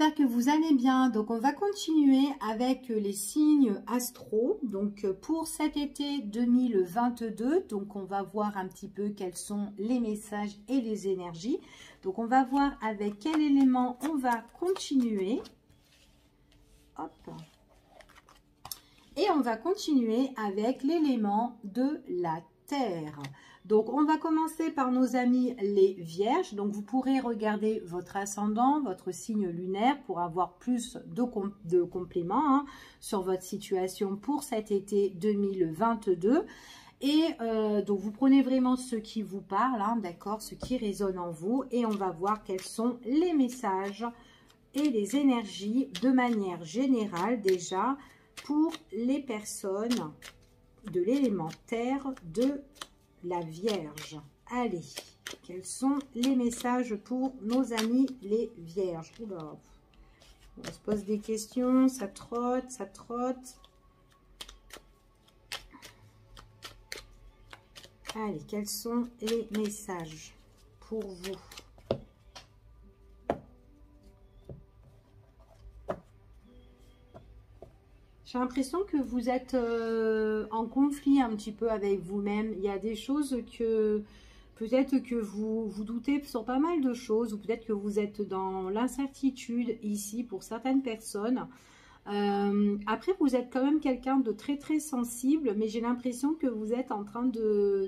j'espère que vous allez bien. Donc on va continuer avec les signes astro. Donc pour cet été 2022, donc on va voir un petit peu quels sont les messages et les énergies. Donc on va voir avec quel élément on va continuer. Hop. Et on va continuer avec l'élément de la terre. Donc, on va commencer par nos amis les vierges. Donc, vous pourrez regarder votre ascendant, votre signe lunaire pour avoir plus de compléments sur votre situation pour cet été 2022. Et donc, vous prenez vraiment ce qui vous parle, d'accord, ce qui résonne en vous. Et on va voir quels sont les messages et les énergies de manière générale déjà pour les personnes de l'élément terre de la Vierge. Allez, quels sont les messages pour nos amis les Vierges? Oula, on se pose des questions, ça trotte, ça trotte. Allez, quels sont les messages pour vous? J'ai l'impression que vous êtes en conflit un petit peu avec vous-même. Il y a des choses que peut-être que vous doutez sur pas mal de choses, ou peut-être que vous êtes dans l'incertitude ici pour certaines personnes. Après, vous êtes quand même quelqu'un de très très sensible, mais j'ai l'impression que vous êtes en train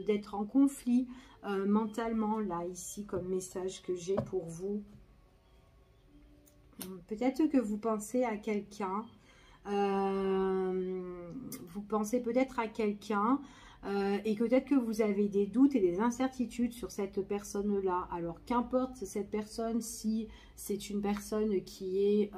d'être en conflit mentalement, là, ici, comme message que j'ai pour vous. Peut-être que vous pensez à quelqu'un. Vous pensez peut-être à quelqu'un et peut-être que vous avez des doutes et des incertitudes sur cette personne-là. Alors qu'importe cette personne, si c'est une personne qui est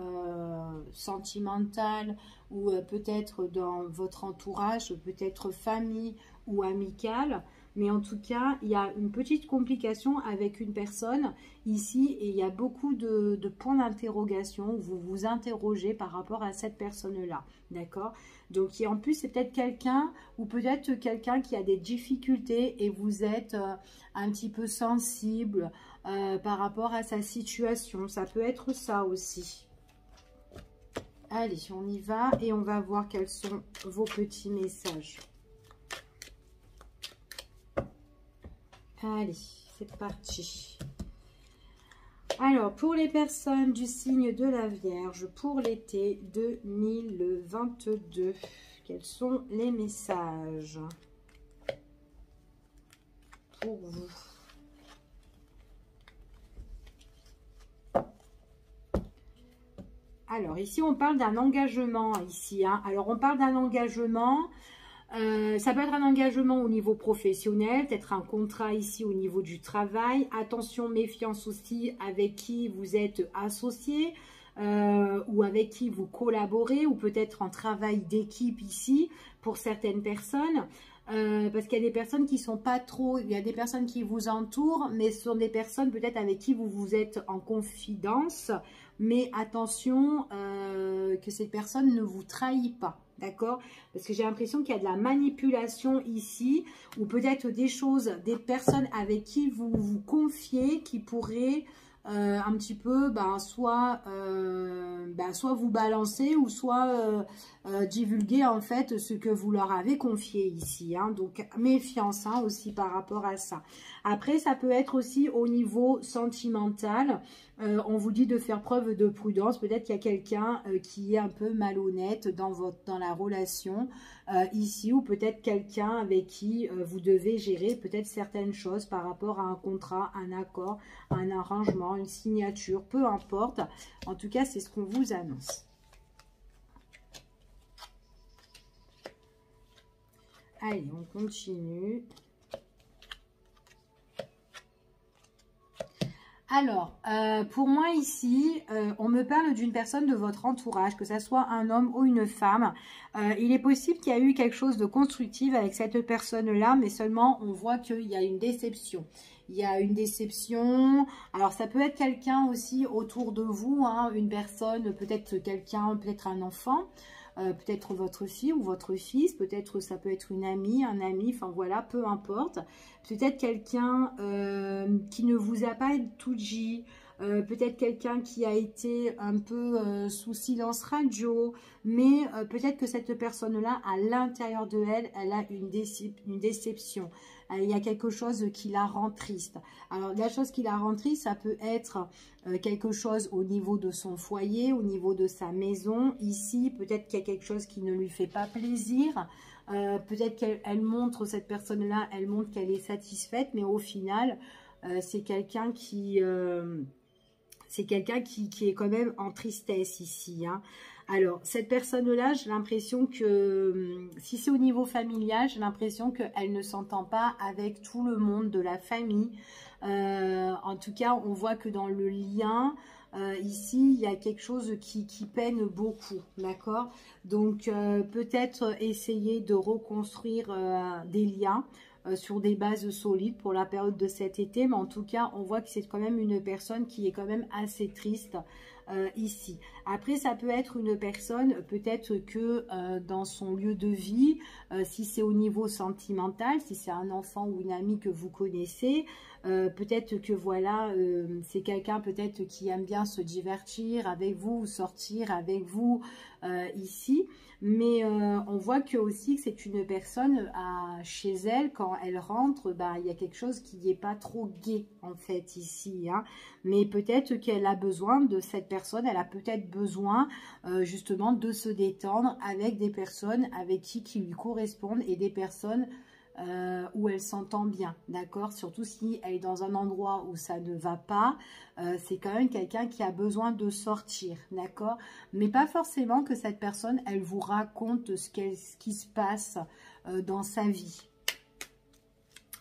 sentimentale ou peut-être dans votre entourage, peut-être famille ou amicale. Mais en tout cas, il y a une petite complication avec une personne ici et il y a beaucoup de points d'interrogation où vous vous interrogez par rapport à cette personne-là. D'accord? Donc, en plus, c'est peut-être quelqu'un ou peut-être quelqu'un qui a des difficultés et vous êtes un petit peu sensible par rapport à sa situation. Ça peut être ça aussi. Allez, on y va et on va voir quels sont vos petits messages. Allez, c'est parti. Alors, pour les personnes du signe de la Vierge, pour l'été 2022, quels sont les messages pour vous? Alors, ici, on parle d'un engagement, ici. Alors, on parle d'un engagement... ça peut être un engagement au niveau professionnel, peut-être un contrat ici au niveau du travail. Attention, méfiance aussi avec qui vous êtes associé ou avec qui vous collaborez ou peut-être en travail d'équipe ici pour certaines personnes. Parce qu'il y a des personnes qui sont pas trop, il y a des personnes qui vous entourent, mais ce sont des personnes peut-être avec qui vous êtes en confidence. Mais attention que cette personne ne vous trahit pas. D'accord? Parce que j'ai l'impression qu'il y a de la manipulation ici, ou peut-être des choses, des personnes avec qui vous vous confiez, qui pourraient un petit peu, soit vous balancer, ou soit divulguer en fait ce que vous leur avez confié ici. Donc méfiance aussi par rapport à ça. Après, ça peut être aussi au niveau sentimental. On vous dit de faire preuve de prudence. Peut-être qu'il y a quelqu'un qui est un peu malhonnête dans la relation ici, ou peut-être quelqu'un avec qui vous devez gérer peut-être certaines choses par rapport à un contrat, un accord, un arrangement, une signature, peu importe. En tout cas, c'est ce qu'on vous annonce. Allez, on continue. Alors, pour moi ici, on me parle d'une personne de votre entourage, que ce soit un homme ou une femme. Il est possible qu'il y a eu quelque chose de constructif avec cette personne-là, mais seulement on voit qu'il y a une déception. Il y a une déception. Alors, ça peut être quelqu'un aussi autour de vous, une personne, peut-être quelqu'un, peut-être un enfant. Peut-être votre fille ou votre fils, peut-être ça peut être une amie, un ami, enfin voilà, peu importe. Peut-être quelqu'un qui ne vous a pas tout dit, peut-être quelqu'un qui a été un peu sous silence radio, mais peut-être que cette personne-là, à l'intérieur de elle, elle a une déception. Il y a quelque chose qui la rend triste. Alors, la chose qui la rend triste, ça peut être quelque chose au niveau de son foyer, au niveau de sa maison. Ici, peut-être qu'il y a quelque chose qui ne lui fait pas plaisir. Peut-être qu'elle montre, cette personne-là, elle montre qu'elle est satisfaite, mais au final, c'est quelqu'un qui est quand même en tristesse ici. Hein. Alors, cette personne-là, j'ai l'impression que, si c'est au niveau familial, j'ai l'impression qu'elle ne s'entend pas avec tout le monde de la famille. En tout cas, on voit que dans le lien, ici, il y a quelque chose qui peine beaucoup, d'accord? Donc, peut-être essayer de reconstruire des liens sur des bases solides pour la période de cet été. Mais en tout cas, on voit que c'est quand même une personne qui est quand même assez triste ici. Après, ça peut être une personne, peut-être que dans son lieu de vie, si c'est au niveau sentimental, si c'est un enfant ou une amie que vous connaissez, peut-être que voilà, c'est quelqu'un peut-être qui aime bien se divertir avec vous, ou sortir avec vous ici. Mais on voit que aussi que c'est une personne chez elle, quand elle rentre, bah, il y a quelque chose qui n'est pas trop gai en fait ici. Hein. Mais peut-être qu'elle a besoin de cette personne, elle a peut-être besoin justement de se détendre avec des personnes avec qui lui correspondent et des personnes où elle s'entend bien, d'accord? Surtout si elle est dans un endroit où ça ne va pas, c'est quand même quelqu'un qui a besoin de sortir, d'accord? Mais pas forcément que cette personne, elle vous raconte ce qui se passe dans sa vie.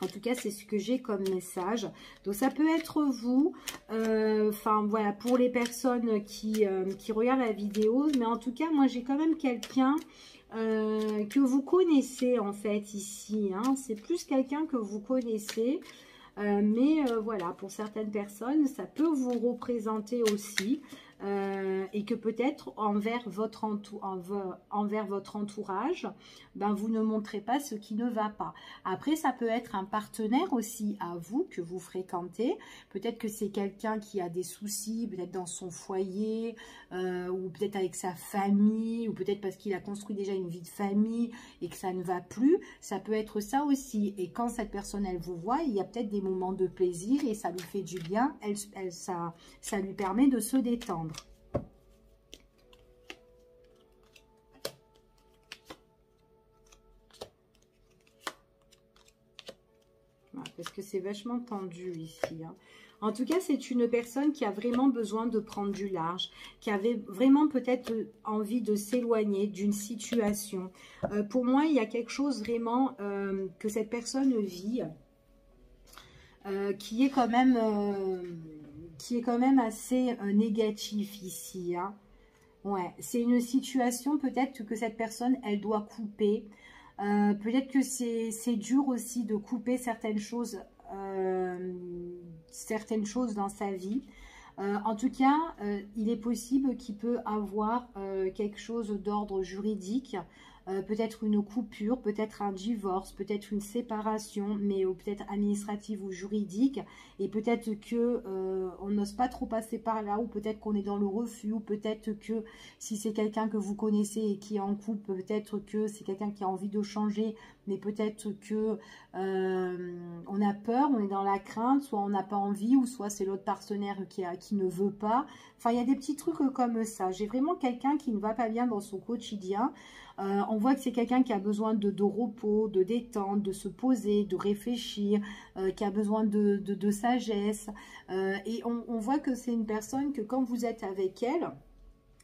En tout cas, c'est ce que j'ai comme message. Donc, ça peut être vous. Enfin, voilà, pour les personnes qui regardent la vidéo. Mais en tout cas, moi, j'ai quand même quelqu'un que vous connaissez, en fait, ici. Hein. C'est plus quelqu'un que vous connaissez. Mais voilà, pour certaines personnes, ça peut vous représenter aussi. Et que peut-être envers votre entourage, ben, vous ne montrez pas ce qui ne va pas. Après, ça peut être un partenaire aussi à vous que vous fréquentez. Peut-être que c'est quelqu'un qui a des soucis, peut-être dans son foyer, ou peut-être avec sa famille, ou peut-être parce qu'il a construit déjà une vie de famille et que ça ne va plus. Ça peut être ça aussi. Et quand cette personne, elle vous voit, il y a peut-être des moments de plaisir et ça lui fait du bien. Ça lui permet de se détendre. Parce que c'est vachement tendu ici. Hein. En tout cas, c'est une personne qui a vraiment besoin de prendre du large, qui avait vraiment peut-être envie de s'éloigner d'une situation. Pour moi, il y a quelque chose vraiment que cette personne vit, qui est quand même assez négatif ici. Hein. Ouais, c'est une situation peut-être que cette personne, elle doit couper. Peut-être que c'est dur aussi de couper certaines choses dans sa vie. En tout cas, il est possible qu'il peut avoir quelque chose d'ordre juridique, peut-être une coupure, peut-être un divorce, peut-être une séparation, mais peut-être administrative ou juridique, et peut-être que on n'ose pas trop passer par là, ou peut-être qu'on est dans le refus, ou peut-être que si c'est quelqu'un que vous connaissez et qui est en couple, peut-être que c'est quelqu'un qui a envie de changer, mais peut-être que on a peur, on est dans la crainte, soit on n'a pas envie, ou soit c'est l'autre partenaire qui ne veut pas. Enfin, il y a des petits trucs comme ça. J'ai vraiment quelqu'un qui ne va pas bien dans son quotidien. On voit que c'est quelqu'un qui a besoin de repos, de détente, de se poser, de réfléchir, qui a besoin de sagesse. Et on voit que c'est une personne que quand vous êtes avec elle,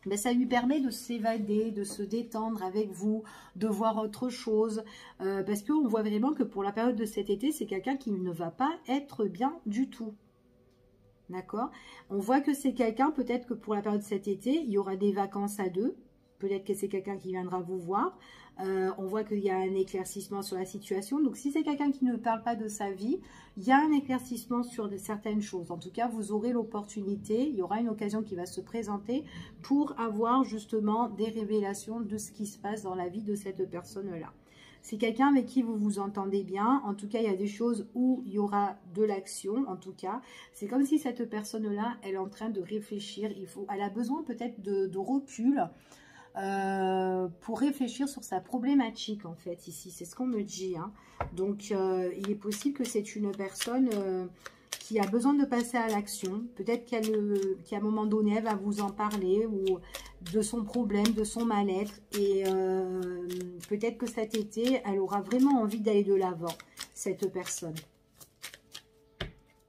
ben, ça lui permet de s'évader, de se détendre avec vous, de voir autre chose. Parce qu'on voit vraiment que pour la période de cet été, c'est quelqu'un qui ne va pas être bien du tout. D'accord? On voit que c'est quelqu'un, peut-être que pour la période de cet été, il y aura des vacances à deux. Peut-être que c'est quelqu'un qui viendra vous voir. On voit qu'il y a un éclaircissement sur la situation. Donc, si c'est quelqu'un qui ne parle pas de sa vie, il y a un éclaircissement sur certaines choses. En tout cas, vous aurez l'opportunité, il y aura une occasion qui va se présenter pour avoir justement des révélations de ce qui se passe dans la vie de cette personne-là. C'est quelqu'un avec qui vous vous entendez bien. En tout cas, il y a des choses où il y aura de l'action. En tout cas, c'est comme si cette personne-là, elle est en train de réfléchir. Elle a besoin peut-être de recul pour réfléchir sur sa problématique, en fait, ici. C'est ce qu'on me dit. Hein. Donc, il est possible que c'est une personne qui a besoin de passer à l'action. Peut-être qu'à un moment donné, elle va vous en parler ou de son problème, de son mal-être. Et peut-être que cet été, elle aura vraiment envie d'aller de l'avant, cette personne.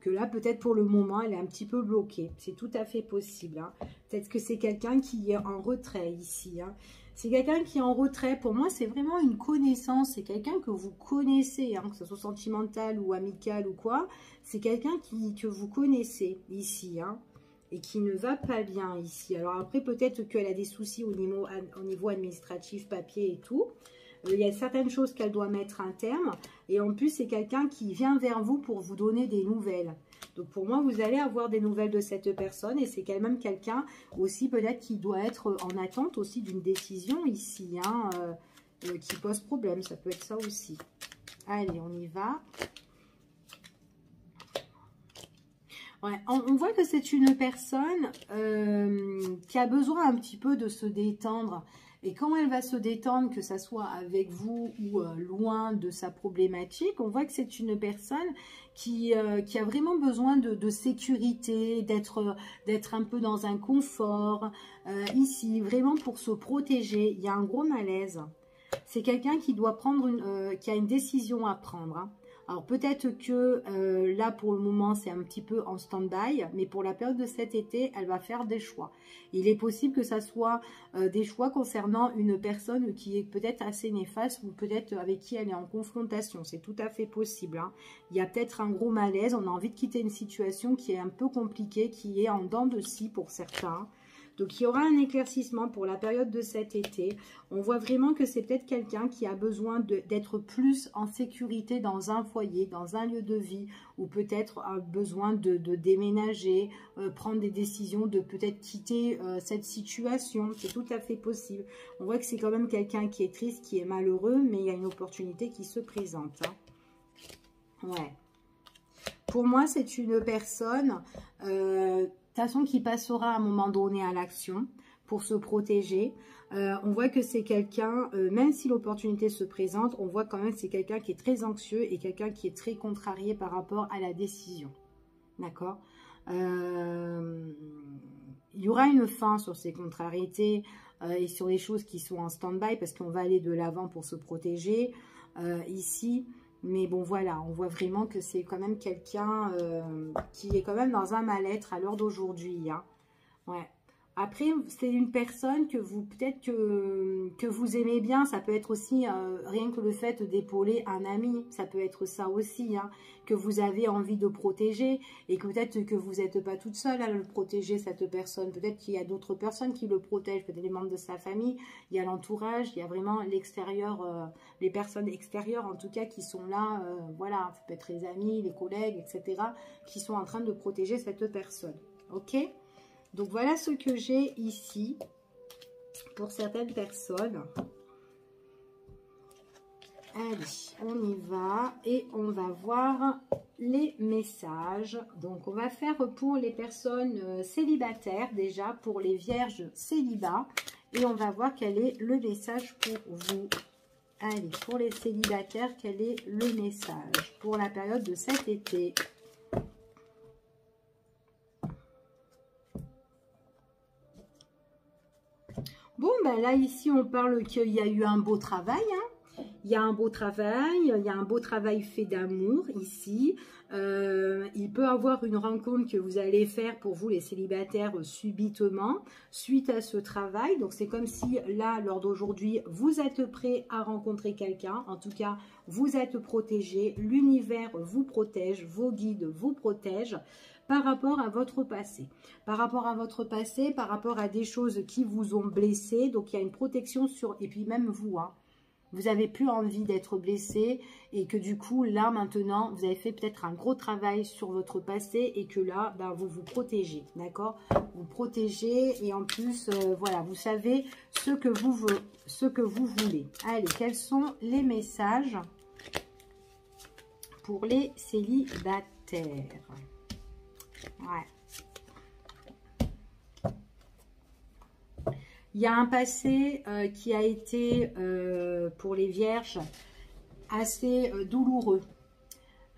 Que là, peut-être pour le moment, elle est un petit peu bloquée. C'est tout à fait possible. Hein. Peut-être que c'est quelqu'un qui est en retrait ici. Hein. C'est quelqu'un qui est en retrait. Pour moi, c'est vraiment une connaissance. C'est quelqu'un que vous connaissez, hein, que ce soit sentimental ou amical ou quoi. C'est quelqu'un que vous connaissez ici, hein, et qui ne va pas bien ici. Alors après, peut-être qu'elle a des soucis au niveau administratif, papier et tout. Il y a certaines choses qu'elle doit mettre un terme. Et en plus, c'est quelqu'un qui vient vers vous pour vous donner des nouvelles. Donc, pour moi, vous allez avoir des nouvelles de cette personne. Et c'est quand même quelqu'un aussi, peut-être, qui doit être en attente aussi d'une décision ici, hein, qui pose problème. Ça peut être ça aussi. Allez, on y va. Ouais, on voit que c'est une personne qui a besoin un petit peu de se détendre. Et quand elle va se détendre, que ça soit avec vous ou loin de sa problématique, on voit que c'est une personne qui a vraiment besoin de sécurité, d'être un peu dans un confort. Ici, vraiment pour se protéger, il y a un gros malaise. C'est quelqu'un qui doit prendre qui a une décision à prendre. Hein. Alors peut-être que là pour le moment c'est un petit peu en stand-by, mais pour la période de cet été, elle va faire des choix. Il est possible que ça soit des choix concernant une personne qui est peut-être assez néfaste ou peut-être avec qui elle est en confrontation. C'est tout à fait possible. Hein. Il y a peut-être un gros malaise, on a envie de quitter une situation qui est un peu compliquée, qui est en dents de scie pour certains. Donc, il y aura un éclaircissement pour la période de cet été. On voit vraiment que c'est peut-être quelqu'un qui a besoin d'être plus en sécurité dans un foyer, dans un lieu de vie, ou peut-être a besoin de déménager, prendre des décisions, de peut-être quitter cette situation. C'est tout à fait possible. On voit que c'est quand même quelqu'un qui est triste, qui est malheureux, mais il y a une opportunité qui se présente. Hein. Ouais. Pour moi, c'est une personne... de toute façon, qui passera à un moment donné à l'action pour se protéger. On voit que c'est quelqu'un, même si l'opportunité se présente, on voit quand même que c'est quelqu'un qui est très anxieux et quelqu'un qui est très contrarié par rapport à la décision. D'accord ? Il y aura une fin sur ces contrariétés et sur les choses qui sont en stand-by parce qu'on va aller de l'avant pour se protéger ici. Mais bon, voilà, on voit vraiment que c'est quand même quelqu'un qui est quand même dans un mal-être à l'heure d'aujourd'hui. Hein. Ouais. Après, c'est une personne que vous, peut-être que vous aimez bien. Ça peut être aussi rien que le fait d'épauler un ami. Ça peut être ça aussi, hein, que vous avez envie de protéger. Et que peut-être que vous n'êtes pas toute seule à le protéger, cette personne. Peut-être qu'il y a d'autres personnes qui le protègent. Peut-être les membres de sa famille. Il y a l'entourage. Il y a vraiment l'extérieur, les personnes extérieures en tout cas qui sont là. Voilà, ça peut être les amis, les collègues, etc. qui sont en train de protéger cette personne. Ok ? Donc, voilà ce que j'ai ici pour certaines personnes. Allez, on y va et on va voir les messages. Donc, on va faire pour les personnes célibataires déjà, pour les vierges célibats. Et on va voir quel est le message pour vous. Allez, pour les célibataires, quel est le message pour la période de cet été ? Bon, ben là, ici, on parle qu'il y a eu un beau travail. Hein. Il y a un beau travail, il y a un beau travail fait d'amour ici. Il peut y avoir une rencontre que vous allez faire pour vous, les célibataires, subitement, suite à ce travail. Donc, c'est comme si, là, lors d'aujourd'hui, vous êtes prêt à rencontrer quelqu'un. En tout cas, vous êtes protégé. L'univers vous protège, vos guides vous protègent. Par rapport à votre passé. Par rapport à votre passé, par rapport à des choses qui vous ont blessé. Donc, il y a une protection sur... Et puis, même vous, hein. Vous n'avez plus envie d'être blessé et que du coup, là, maintenant, vous avez fait peut-être un gros travail sur votre passé et que là, ben, vous vous protégez, d'accord? Vous protégez et en plus, voilà, vous savez ce que vous voulez. Allez, quels sont les messages pour les célibataires? Ouais. Il y a un passé qui a été, pour les vierges, assez douloureux.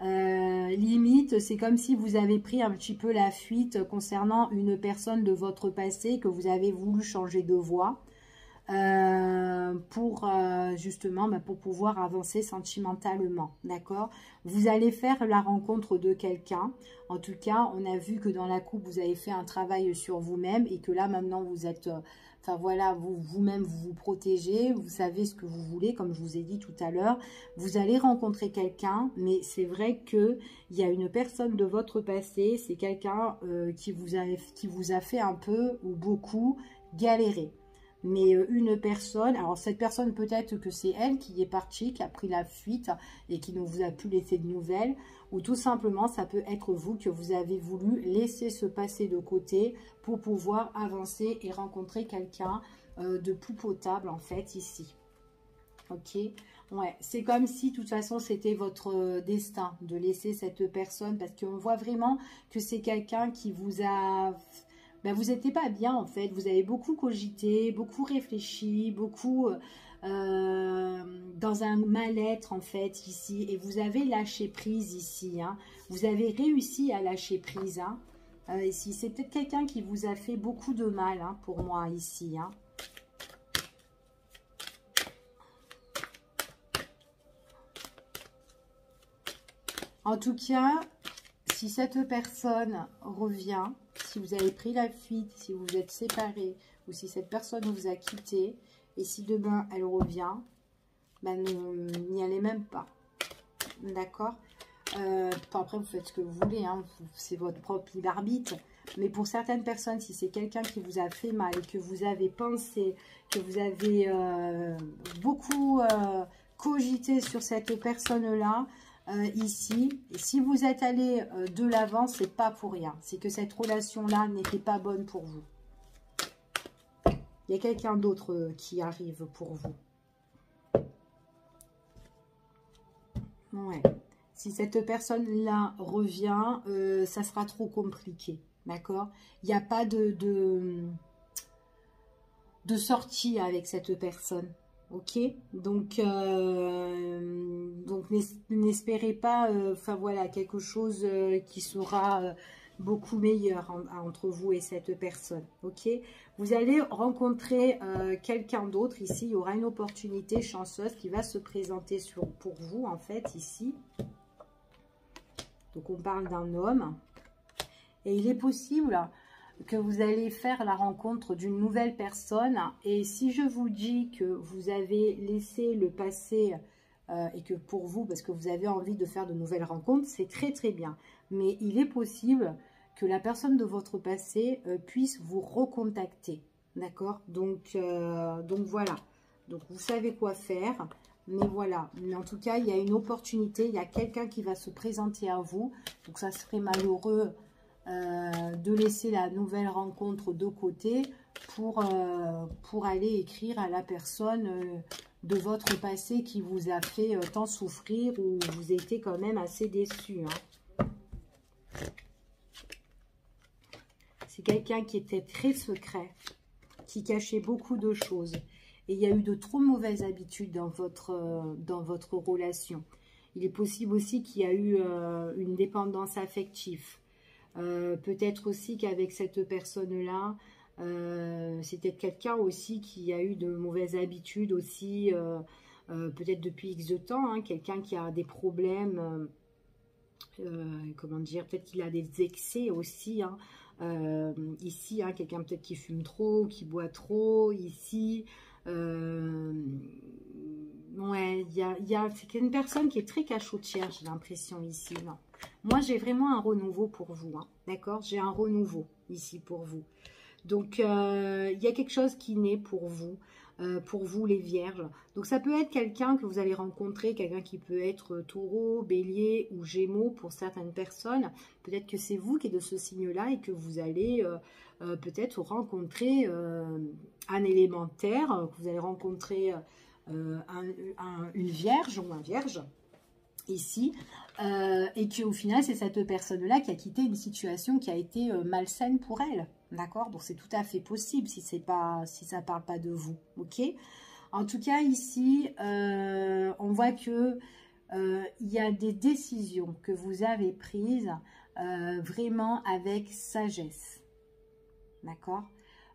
Limite, c'est comme si vous avez pris un petit peu la fuite concernant une personne de votre passé, que vous avez voulu changer de voie. Pour justement pour pouvoir avancer sentimentalement, d'accord? Vous allez faire la rencontre de quelqu'un. En tout cas, on a vu que dans la coupe, vous avez fait un travail sur vous-même et que là, maintenant, vous êtes... Enfin voilà, vous-même, vous vous protégez, vous savez ce que vous voulez, comme je vous ai dit tout à l'heure. Vous allez rencontrer quelqu'un, mais c'est vrai qu'il y a une personne de votre passé, c'est quelqu'un qui vous a fait un peu ou beaucoup galérer. Mais une personne, alors cette personne peut-être que c'est elle qui est partie, qui a pris la fuite et qui ne vous a plus laissé de nouvelles, ou tout simplement ça peut être vous que vous avez voulu laisser ce passé de côté pour pouvoir avancer et rencontrer quelqu'un de plus potable en fait ici. Ok, ouais, c'est comme si de toute façon c'était votre destin de laisser cette personne, parce qu'on voit vraiment que c'est quelqu'un qui vous a... Ben, vous n'étiez pas bien en fait, vous avez beaucoup cogité, beaucoup réfléchi, beaucoup dans un mal-être en fait ici, et vous avez lâché prise ici, hein. Vous avez réussi à lâcher prise, hein. Ici, c'est peut-être quelqu'un qui vous a fait beaucoup de mal, hein, pour moi ici, hein. En tout cas, si cette personne revient, si vous avez pris la fuite, si vous êtes séparés, ou si cette personne vous a quitté, et si demain elle revient, ben n'y allez même pas. D'accord? Après, vous faites ce que vous voulez, hein, c'est votre propre libre arbitre. Mais pour certaines personnes, si c'est quelqu'un qui vous a fait mal et que vous avez pensé, que vous avez beaucoup cogité sur cette personne-là, ici, et si vous êtes allé de l'avant, c'est pas pour rien. C'est que cette relation-là n'était pas bonne pour vous. Il y a quelqu'un d'autre qui arrive pour vous. Ouais. Si cette personne-là revient, ça sera trop compliqué. D'accord? Il n'y a pas de sortie avec cette personne. Ok, donc n'espérez pas, enfin voilà, quelque chose qui sera beaucoup meilleur entre vous et cette personne. Ok, vous allez rencontrer quelqu'un d'autre ici. Il y aura une opportunité chanceuse qui va se présenter pour vous en fait ici. Donc on parle d'un homme et il est possible que vous allez faire la rencontre d'une nouvelle personne. Et si je vous dis que vous avez laissé le passé et que pour vous, parce que vous avez envie de faire de nouvelles rencontres, c'est très très bien. Mais il est possible que la personne de votre passé puisse vous recontacter. D'accord? Donc voilà. Donc vous savez quoi faire. Mais voilà. Mais en tout cas, il y a une opportunité. Il y a quelqu'un qui va se présenter à vous. Donc ça serait malheureux de laisser la nouvelle rencontre de côté pour aller écrire à la personne de votre passé qui vous a fait tant souffrir, ou vous étiez quand même assez déçu, hein. C'est quelqu'un qui était très secret, qui cachait beaucoup de choses. Et il y a eu de trop mauvaises habitudes dans votre relation. Il est possible aussi qu'il y a eu une dépendance affective. Peut-être aussi qu'avec cette personne-là, c'était quelqu'un aussi qui a eu de mauvaises habitudes aussi, peut-être depuis X de temps, hein, quelqu'un qui a des problèmes, comment dire, peut-être qu'il a des excès aussi, hein, ici, hein, quelqu'un peut-être qui fume trop, qui boit trop, ici, ouais, c'est une personne qui est très cachotière, j'ai l'impression ici, non. Moi, j'ai vraiment un renouveau pour vous, hein, d'accord? J'ai un renouveau ici pour vous. Donc, il y a quelque chose qui naît pour vous. pour vous les vierges. Donc ça peut être quelqu'un que vous allez rencontrer, quelqu'un qui peut être taureau, bélier ou gémeaux pour certaines personnes. Peut-être que c'est vous qui êtes de ce signe-là et que vous allez peut-être rencontrer un élémentaire, que vous allez rencontrer une vierge ou un vierge ici, et qu'au final c'est cette personne-là qui a quitté une situation qui a été malsaine pour elle. D'accord? Donc c'est tout à fait possible si ça ne parle pas de vous. Ok? En tout cas, ici, on voit que il y a des décisions que vous avez prises vraiment avec sagesse. D'accord?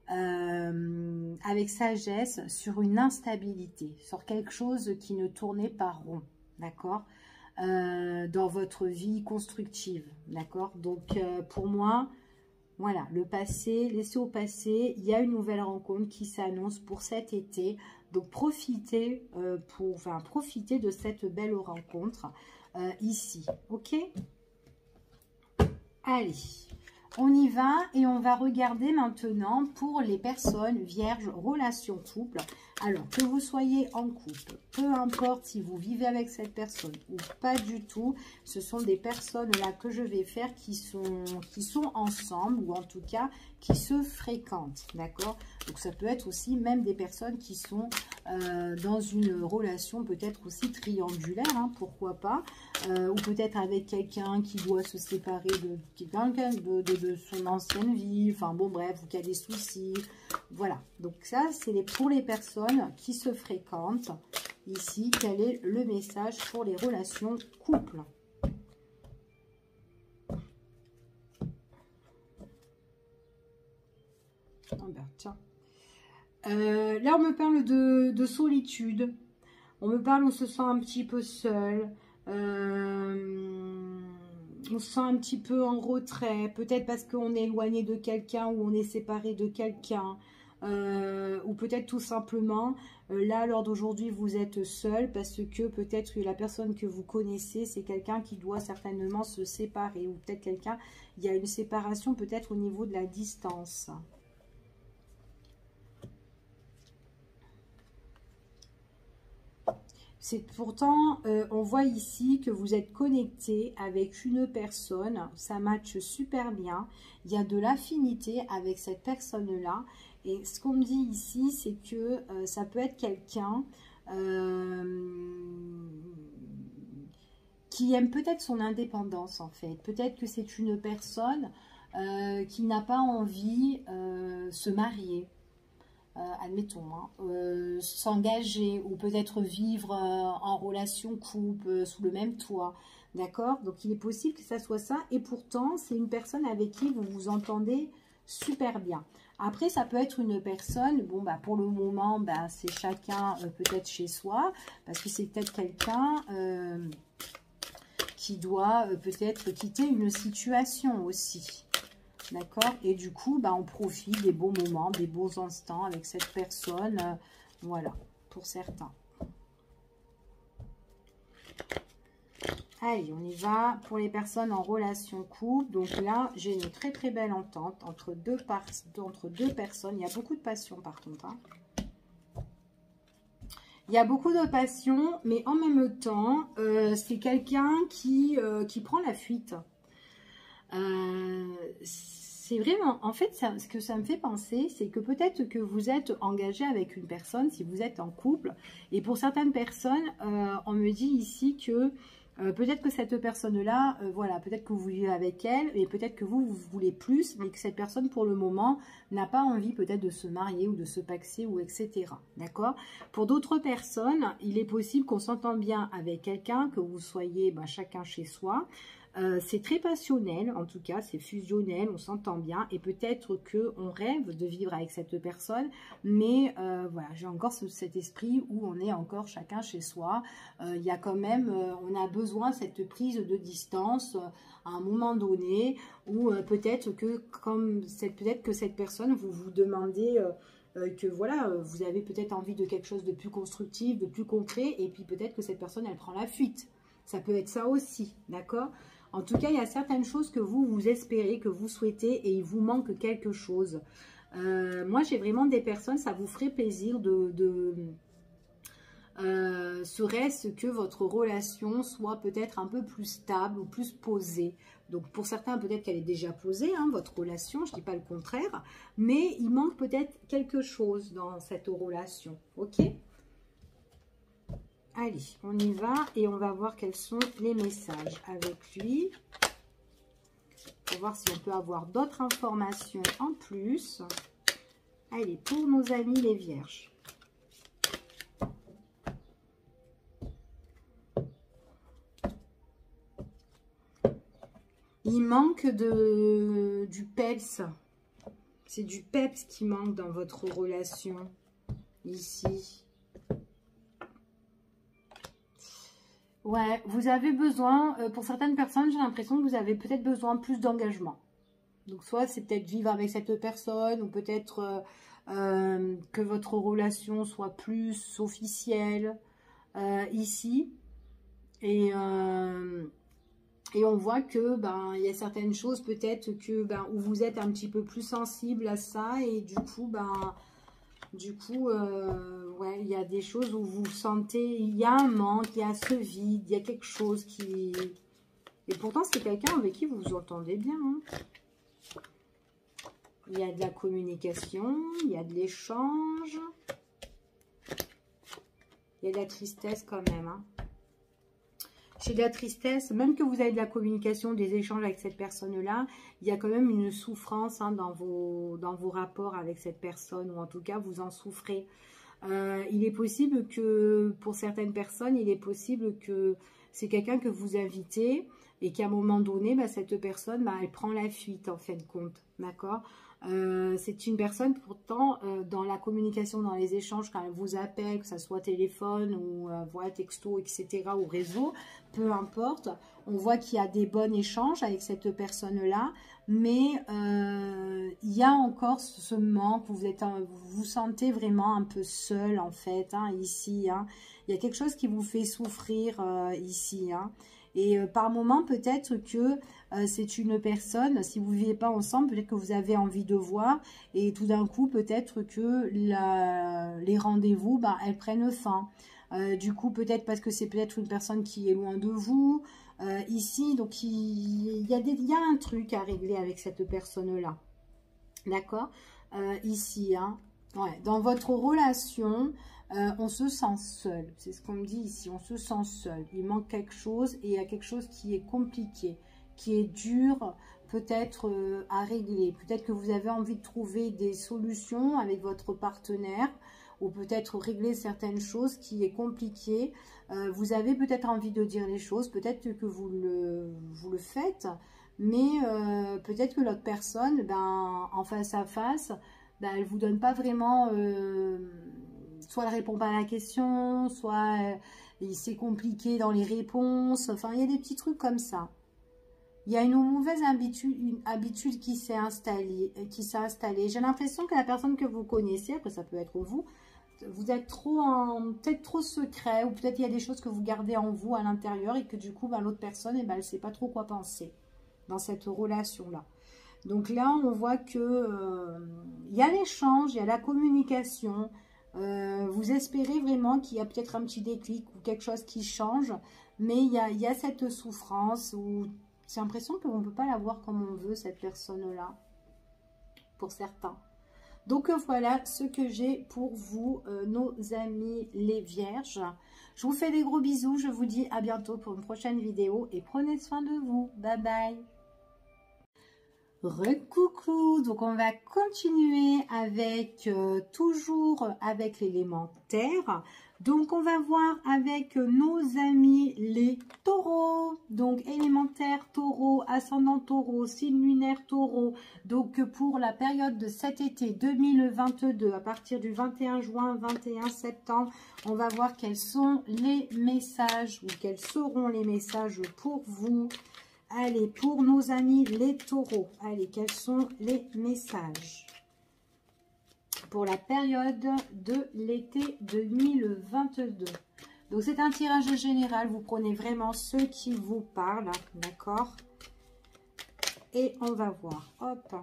Avec sagesse sur une instabilité, sur quelque chose qui ne tournait pas rond. D'accord? Dans votre vie constructive. D'accord? Donc, pour moi... Voilà, le passé, laissez au passé, il y a une nouvelle rencontre qui s'annonce pour cet été. Donc, profitez, profitez de cette belle rencontre ici. Ok? Allez, on y va et on va regarder maintenant pour les personnes vierges, relations couple. Alors, que vous soyez en couple, peu importe si vous vivez avec cette personne ou pas du tout, ce sont des personnes là que je vais faire qui sont ensemble ou en tout cas qui se fréquentent, d'accord? Donc, ça peut être aussi même des personnes qui sont dans une relation peut-être aussi triangulaire, hein, pourquoi pas, ou peut-être avec quelqu'un qui doit se séparer de quelqu'un de son ancienne vie, enfin bon bref, ou qui a des soucis, voilà. Donc ça, c'est pour les personnes qui se fréquentent. Ici, quel est le message pour les relations couple? Oh ben, tiens. Là, on me parle de solitude. On me parle, on se sent un petit peu seul. On se sent un petit peu en retrait. Peut-être parce qu'on est éloigné de quelqu'un ou on est séparé de quelqu'un. Ou peut-être tout simplement, là, lors d'aujourd'hui, vous êtes seul parce que peut-être que la personne que vous connaissez, c'est quelqu'un qui doit certainement se séparer. Ou peut-être quelqu'un, il y a une séparation peut-être au niveau de la distance. C'est pourtant, on voit ici que vous êtes connecté avec une personne, ça matche super bien, il y a de l'affinité avec cette personne-là, et ce qu'on me dit ici, c'est que ça peut être quelqu'un qui aime peut-être son indépendance en fait, peut-être que c'est une personne qui n'a pas envie de se marier. Admettons, hein, s'engager ou peut-être vivre en relation couple sous le même toit, d'accord? Donc, il est possible que ça soit ça et pourtant, c'est une personne avec qui vous vous entendez super bien. Après, ça peut être une personne, bon, bah, pour le moment, bah, c'est chacun peut-être chez soi parce que c'est peut-être quelqu'un qui doit peut-être quitter une situation aussi. D'accord? Et du coup, bah, on profite des beaux moments, des beaux instants avec cette personne. Voilà, pour certains. Allez, on y va pour les personnes en relation couple. Donc là, j'ai une très très belle entente entre deux personnes. Il y a beaucoup de passion par contre. Hein. Il y a beaucoup de passion, mais en même temps, c'est quelqu'un qui prend la fuite. C'est vraiment, en fait, ce que ça me fait penser, c'est que peut-être que vous êtes engagé avec une personne, si vous êtes en couple, et pour certaines personnes, on me dit ici que peut-être que cette personne-là, voilà, peut-être que vous vivez avec elle, et peut-être que vous voulez plus, mais que cette personne, pour le moment, n'a pas envie peut-être de se marier ou de se paxer, ou etc. D'accord? Pour d'autres personnes, il est possible qu'on s'entende bien avec quelqu'un, que vous soyez chacun chez soi. C'est très passionnel, en tout cas, c'est fusionnel, on s'entend bien et peut-être qu'on rêve de vivre avec cette personne, mais voilà, j'ai encore cet esprit où on est encore chacun chez soi. Il y a quand même, on a besoin de cette prise de distance à un moment donné, où peut-être que cette personne, vous vous demandez... que voilà, vous avez peut-être envie de quelque chose de plus constructif, de plus concret, et puis peut-être que cette personne, elle prend la fuite. Ça peut être ça aussi, d'accord? En tout cas, il y a certaines choses que vous espérez, que vous souhaitez, et il vous manque quelque chose. Moi, j'ai vraiment des personnes, ça vous ferait plaisir serait-ce que votre relation soit peut-être un peu plus stable ou plus posée. Donc pour certains, peut-être qu'elle est déjà posée, hein, votre relation, je ne dis pas le contraire, mais il manque peut-être quelque chose dans cette relation, ok? Allez, on y va et on va voir quels sont les messages avec lui. Pour voir si on peut avoir d'autres informations en plus. Allez, pour nos amis les vierges. Il manque du peps. C'est du peps qui manque dans votre relation. Ici. Ouais, vous avez besoin, pour certaines personnes, j'ai l'impression que vous avez peut-être besoin plus d'engagement. Donc, soit c'est peut-être vivre avec cette personne, ou peut-être que votre relation soit plus officielle ici. Et on voit que il y a certaines choses peut-être que où vous êtes un petit peu plus sensible à ça et du coup ouais, il y a des choses où vous sentez, il y a un manque, il y a ce vide, il y a quelque chose qui... Et pourtant c'est quelqu'un avec qui vous vous entendez bien. Hein. Il y a de la communication, il y a de l'échange, il y a de la tristesse quand même. Hein. Chez de la tristesse, même que vous avez de la communication, des échanges avec cette personne-là, il y a quand même une souffrance hein, dans vos rapports avec cette personne, ou en tout cas, vous en souffrez. Il est possible que, pour certaines personnes, il est possible que c'est quelqu'un que vous invitez et qu'à un moment donné, cette personne, elle prend la fuite en fin de compte, d'accord ? C'est une personne pourtant dans la communication, dans les échanges, quand elle vous appelle, que ce soit téléphone ou voilà, texto, etc. ou réseau, peu importe, on voit qu'il y a des bons échanges avec cette personne-là, mais il y a encore ce manque, vous vous sentez vraiment un peu seul en fait, hein, ici, hein. Il y a quelque chose qui vous fait souffrir ici, hein. Et par moment, peut-être que c'est une personne, si vous ne vivez pas ensemble, peut-être que vous avez envie de voir. Et tout d'un coup, peut-être que les rendez-vous, elles prennent fin. Du coup, peut-être parce que c'est peut-être une personne qui est loin de vous. Ici, donc il y a un truc à régler avec cette personne-là. D'accord? Ici, hein. Ouais, dans votre relation... on se sent seul, c'est ce qu'on me dit ici, on se sent seul, il manque quelque chose et il y a quelque chose qui est compliqué, qui est dur peut-être à régler, peut-être que vous avez envie de trouver des solutions avec votre partenaire ou peut-être régler certaines choses qui est compliqué, vous avez peut-être envie de dire les choses, peut-être que vous le faites, mais peut-être que l'autre personne, en face à face, elle vous donne pas vraiment... soit elle répond pas à la question, soit c'est compliqué dans les réponses. Enfin, il y a des petits trucs comme ça. Il y a une mauvaise habitude qui s'est installée. J'ai l'impression que la personne que vous connaissez, après ça peut être vous êtes peut-être trop secret, ou peut-être il y a des choses que vous gardez en vous à l'intérieur et que du coup, l'autre personne, elle ne sait pas trop quoi penser dans cette relation-là. Donc là, on voit que il y a l'échange, il y a la communication. Vous espérez vraiment qu'il y a peut-être un petit déclic ou quelque chose qui change, mais il y a cette souffrance où j'ai l'impression qu'on ne peut pas la voir comme on veut, cette personne-là, pour certains. Donc voilà ce que j'ai pour vous, nos amis les vierges. Je vous fais des gros bisous, je vous dis à bientôt pour une prochaine vidéo et prenez soin de vous. Bye bye. Recoucou, donc on va continuer avec toujours avec l'élément terre. Donc on va voir avec nos amis les taureaux. Donc élémentaire taureau, ascendant taureau, signe lunaire taureau. Donc pour la période de cet été 2022, à partir du 21 juin, 21 septembre, on va voir quels sont les messages ou quels seront les messages pour vous. Allez, pour nos amis les taureaux, allez, quels sont les messages pour la période de l'été 2022? Donc, c'est un tirage général. Vous prenez vraiment ceux qui vous parlent, d'accord? Et on va voir. Hop.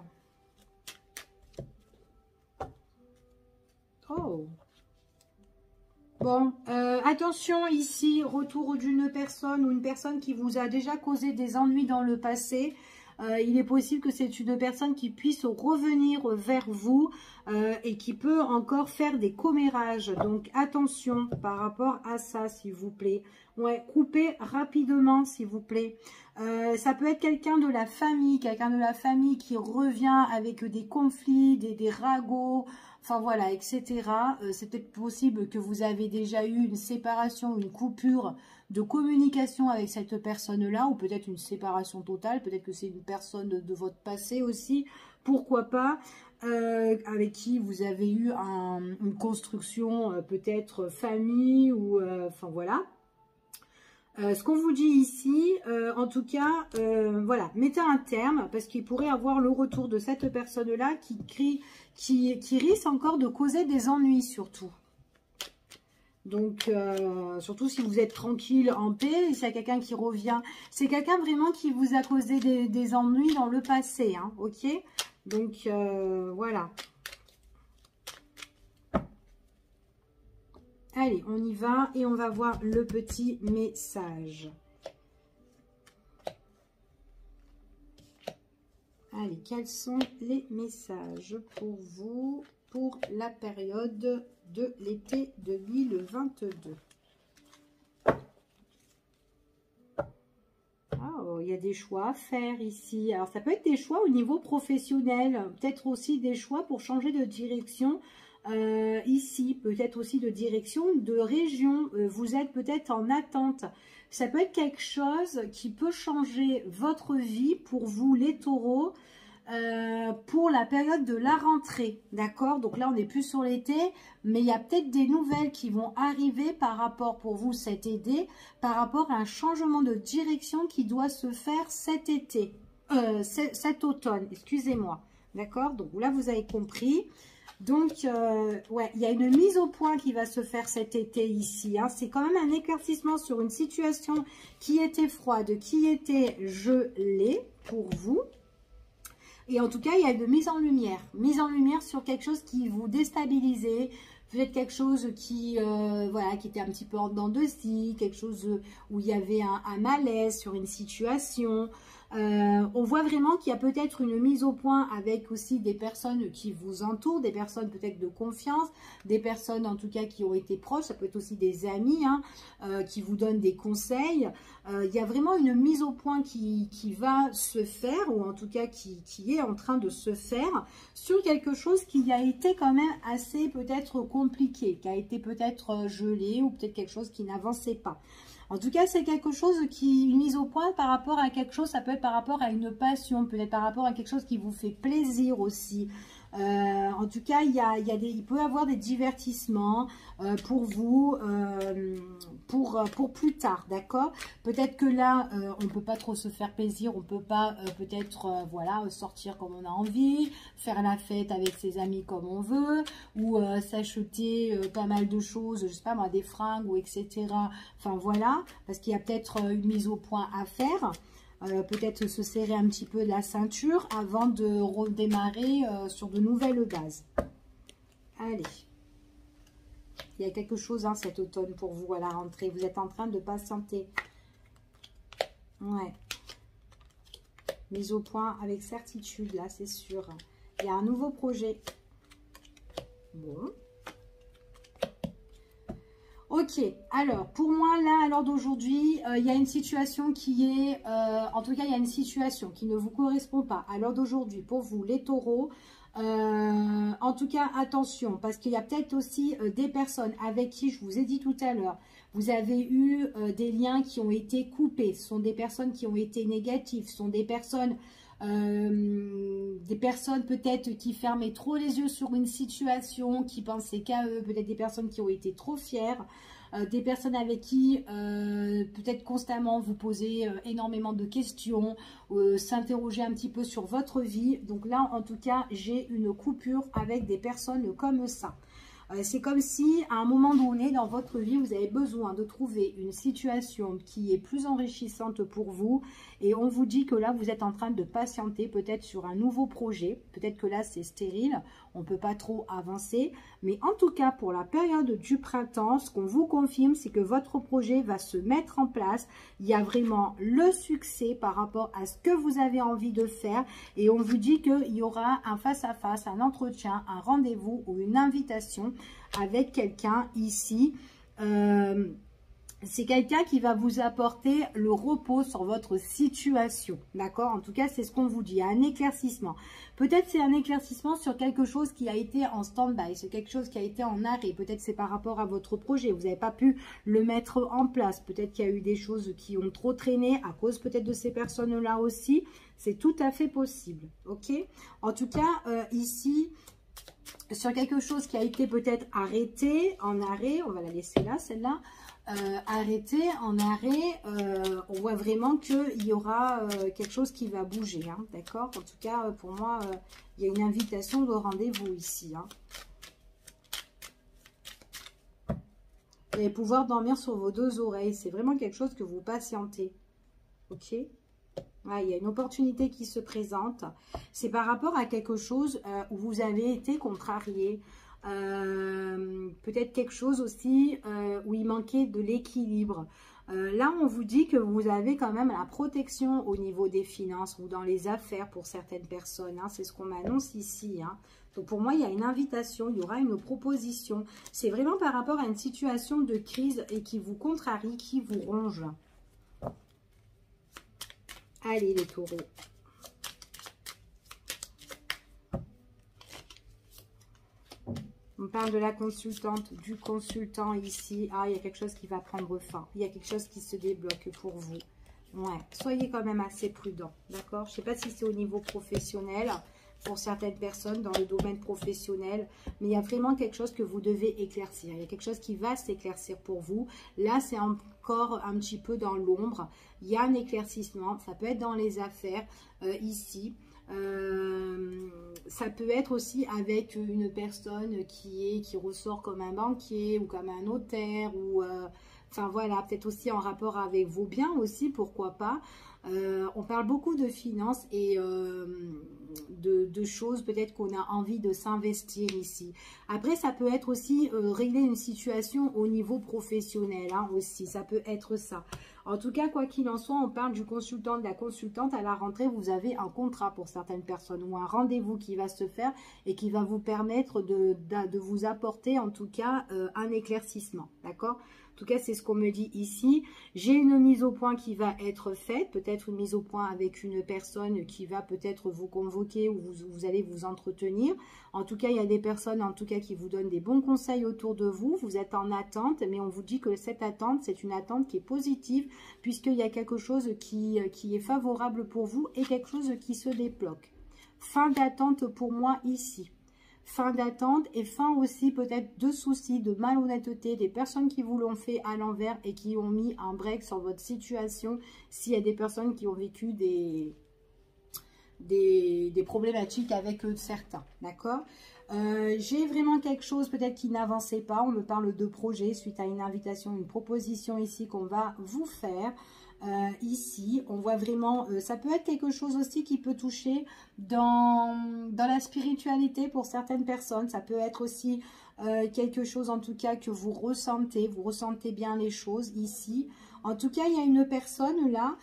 Oh. Bon, attention ici, retour d'une personne ou une personne qui vous a déjà causé des ennuis dans le passé. Il est possible que c'est une personne qui puisse revenir vers vous et qui peut encore faire des commérages. Donc attention par rapport à ça, s'il vous plaît. Ouais, coupez rapidement, s'il vous plaît. Ça peut être quelqu'un de la famille qui revient avec des conflits, des ragots, enfin voilà, etc. C'est peut-être possible que vous avez déjà eu une séparation, une coupure de communication avec cette personne-là, ou peut-être une séparation totale, peut-être que c'est une personne de votre passé aussi, pourquoi pas, avec qui vous avez eu une construction peut-être famille, ou enfin voilà. Ce qu'on vous dit ici, en tout cas, voilà, mettez un terme, parce qu'il pourrait avoir le retour de cette personne-là qui risque encore de causer des ennuis surtout. Donc, surtout si vous êtes tranquille, en paix, s'il y a quelqu'un qui revient, c'est quelqu'un vraiment qui vous a causé des ennuis dans le passé, hein, ok? Donc, voilà. Allez, on y va et on va voir le petit message. Allez, quels sont les messages pour vous pour la période de l'été 2022? Oh, il y a des choix à faire ici. Alors, ça peut être des choix au niveau professionnel, peut-être aussi des choix pour changer de direction. Ici, peut-être aussi de direction, de région, vous êtes peut-être en attente. Ça peut être quelque chose qui peut changer votre vie pour vous les taureaux, pour la période de la rentrée, d'accord? Donc là, on n'est plus sur l'été, mais il y a peut-être des nouvelles qui vont arriver par rapport pour vous cet été, par rapport à un changement de direction qui doit se faire cet été, cet automne, excusez-moi, d'accord? Donc là, vous avez compris. Donc, ouais, il y a une mise au point qui va se faire cet été ici. Hein. C'est quand même un éclaircissement sur une situation qui était froide, qui était gelée pour vous. Et en tout cas, il y a une mise en lumière sur quelque chose qui vous déstabilisait, peut-être quelque chose qui, voilà, qui était un petit peu en dents de scie, quelque chose où il y avait un malaise sur une situation. On voit vraiment qu'il y a peut-être une mise au point avec aussi des personnes qui vous entourent, des personnes peut-être de confiance, des personnes en tout cas qui ont été proches, ça peut être aussi des amis hein, qui vous donnent des conseils. Il y a vraiment une mise au point qui va se faire, ou en tout cas qui est en train de se faire, sur quelque chose qui a été quand même assez peut-être compliqué, qui a été peut-être gelé, ou peut-être quelque chose qui n'avançait pas. En tout cas, c'est quelque chose qui, une mise au point par rapport à quelque chose, ça peut être par rapport à une passion, peut-être par rapport à quelque chose qui vous fait plaisir aussi. En tout cas, il peut y avoir des divertissements pour vous, pour plus tard, d'accord? Peut-être que là, on ne peut pas trop se faire plaisir, on ne peut pas peut-être voilà, sortir comme on a envie, faire la fête avec ses amis comme on veut, ou s'acheter pas mal de choses, je sais pas moi, des fringues ou etc. Enfin voilà, parce qu'il y a peut-être une mise au point à faire. Peut-être se serrer un petit peu la ceinture avant de redémarrer sur de nouvelles bases. Allez. Il y a quelque chose hein, cet automne pour vous à la rentrée. Vous êtes en train de patienter. Ouais. Mise au point avec certitude, là, c'est sûr. Il y a un nouveau projet. Bon. Ok, alors pour moi là, à l'heure d'aujourd'hui, il y a une situation qui est, en tout cas il y a une situation qui ne vous correspond pas à l'heure d'aujourd'hui pour vous les taureaux. En tout cas attention, parce qu'il y a peut-être aussi des personnes avec qui, je vous ai dit tout à l'heure, vous avez eu des liens qui ont été coupés. Ce sont des personnes qui ont été négatives, ce sont des personnes peut-être qui fermaient trop les yeux sur une situation, qui pensaient qu'à eux, peut-être des personnes qui ont été trop fières, des personnes avec qui peut-être constamment vous posez énormément de questions, s'interroger un petit peu sur votre vie. Donc là en tout cas j'ai une coupure avec des personnes comme ça. C'est comme si, à un moment donné dans votre vie, vous avez besoin de trouver une situation qui est plus enrichissante pour vous. Et on vous dit que là, vous êtes en train de patienter peut-être sur un nouveau projet. Peut-être que là, c'est stérile. On ne peut pas trop avancer. Mais en tout cas, pour la période du printemps, ce qu'on vous confirme, c'est que votre projet va se mettre en place. Il y a vraiment le succès par rapport à ce que vous avez envie de faire. Et on vous dit qu'il y aura un face-à-face, un entretien, un rendez-vous ou une invitation avec quelqu'un ici. C'est quelqu'un qui va vous apporter le repos sur votre situation, d'accord? En tout cas, c'est ce qu'on vous dit, il y a un éclaircissement. Peut-être c'est un éclaircissement sur quelque chose qui a été en stand-by, c'est quelque chose qui a été en arrêt. Peut-être c'est par rapport à votre projet, vous n'avez pas pu le mettre en place. Peut-être qu'il y a eu des choses qui ont trop traîné à cause peut-être de ces personnes-là aussi. C'est tout à fait possible, ok? En tout cas, ici, sur quelque chose qui a été peut-être arrêté, en arrêt, on va la laisser là, celle-là. Arrêté, en arrêt, on voit vraiment qu'il y aura quelque chose qui va bouger, hein, d'accord? En tout cas, pour moi, il y a une invitation de rendez-vous ici. Hein. Vous allez pouvoir dormir sur vos deux oreilles. C'est vraiment quelque chose que vous patientez. Ok? Ouais, il y a une opportunité qui se présente. C'est par rapport à quelque chose où vous avez été contrarié. Peut-être quelque chose aussi où il manquait de l'équilibre. Là, on vous dit que vous avez quand même la protection au niveau des finances ou dans les affaires pour certaines personnes. Hein, c'est ce qu'on m'annonce ici. Hein. Donc, pour moi, il y a une invitation, il y aura une proposition. C'est vraiment par rapport à une situation de crise et qui vous contrarie, qui vous ronge. Allez, les taureaux. On parle de la consultante, du consultant ici. Ah, il y a quelque chose qui va prendre fin. Il y a quelque chose qui se débloque pour vous. Ouais, soyez quand même assez prudent, d'accord? Je ne sais pas si c'est au niveau professionnel pour certaines personnes dans le domaine professionnel, mais il y a vraiment quelque chose que vous devez éclaircir. Il y a quelque chose qui va s'éclaircir pour vous. Là, c'est encore un petit peu dans l'ombre. Il y a un éclaircissement. Ça peut être dans les affaires ici. Ça peut être aussi avec une personne qui ressort comme un banquier ou comme un notaire ou enfin voilà, peut-être aussi en rapport avec vos biens aussi, pourquoi pas. On parle beaucoup de finances et de choses peut-être qu'on a envie de s'investir ici. Après, ça peut être aussi régler une situation au niveau professionnel hein, aussi, ça peut être ça. En tout cas, quoi qu'il en soit, on parle du consultant, de la consultante. À la rentrée, vous avez un contrat pour certaines personnes ou un rendez-vous qui va se faire et qui va vous permettre de vous apporter en tout cas un éclaircissement. D'accord ? En tout cas, c'est ce qu'on me dit ici. J'ai une mise au point qui va être faite, peut-être une mise au point avec une personne qui va peut-être vous convoquer ou vous allez vous entretenir. En tout cas, il y a des personnes en tout cas qui vous donnent des bons conseils autour de vous. Vous êtes en attente, mais on vous dit que cette attente, c'est une attente qui est positive puisqu'il y a quelque chose qui est favorable pour vous et quelque chose qui se débloque. Fin d'attente pour moi ici. Fin d'attente et fin aussi peut-être de soucis, de malhonnêteté, des personnes qui vous l'ont fait à l'envers et qui ont mis un break sur votre situation. S'il y a des personnes qui ont vécu des problématiques avec certains, d'accord? J'ai vraiment quelque chose peut-être qui n'avançait pas. On me parle de projet suite à une invitation, une proposition ici qu'on va vous faire. Ici, on voit vraiment, ça peut être quelque chose aussi qui peut toucher dans la spiritualité pour certaines personnes. Ça peut être aussi quelque chose en tout cas que vous ressentez bien les choses ici. En tout cas, il y a une personne là,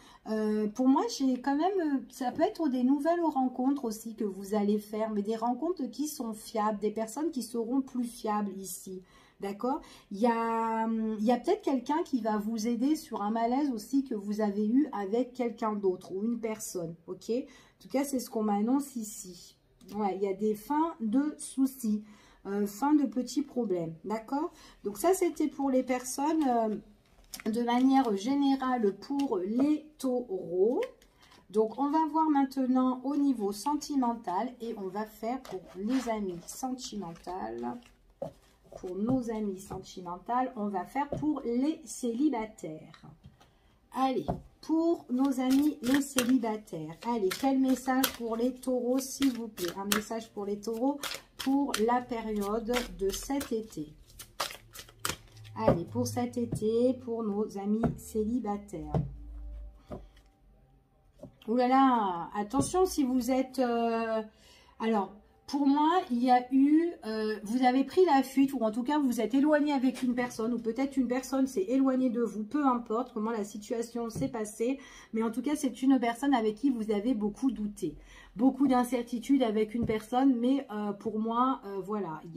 pour moi, j'ai quand même, ça peut être des nouvelles rencontres aussi que vous allez faire, mais des rencontres qui sont fiables, des personnes qui seront plus fiables ici. D'accord? Il y a peut-être quelqu'un qui va vous aider sur un malaise aussi que vous avez eu avec quelqu'un d'autre ou une personne. Ok? En tout cas, c'est ce qu'on m'annonce ici. Ouais, il y a des fins de soucis, fin de petits problèmes. D'accord? Donc ça, c'était pour les personnes de manière générale pour les taureaux. Donc, on va voir maintenant au niveau sentimental et on va faire pour les amis sentimentales. Pour nos amis sentimentales, on va faire pour les célibataires. Allez, pour nos amis les célibataires. Allez, quel message pour les taureaux, s'il vous plaît? Un message pour les taureaux, pour la période de cet été. Allez, pour cet été, pour nos amis célibataires. Ouh là là, attention si vous êtes... alors, pour moi, il y a eu... vous avez pris la fuite, ou en tout cas, vous êtes éloigné avec une personne, ou peut-être une personne s'est éloignée de vous, peu importe comment la situation s'est passée. Mais en tout cas, c'est une personne avec qui vous avez beaucoup douté. Beaucoup d'incertitudes avec une personne, mais pour moi, voilà, il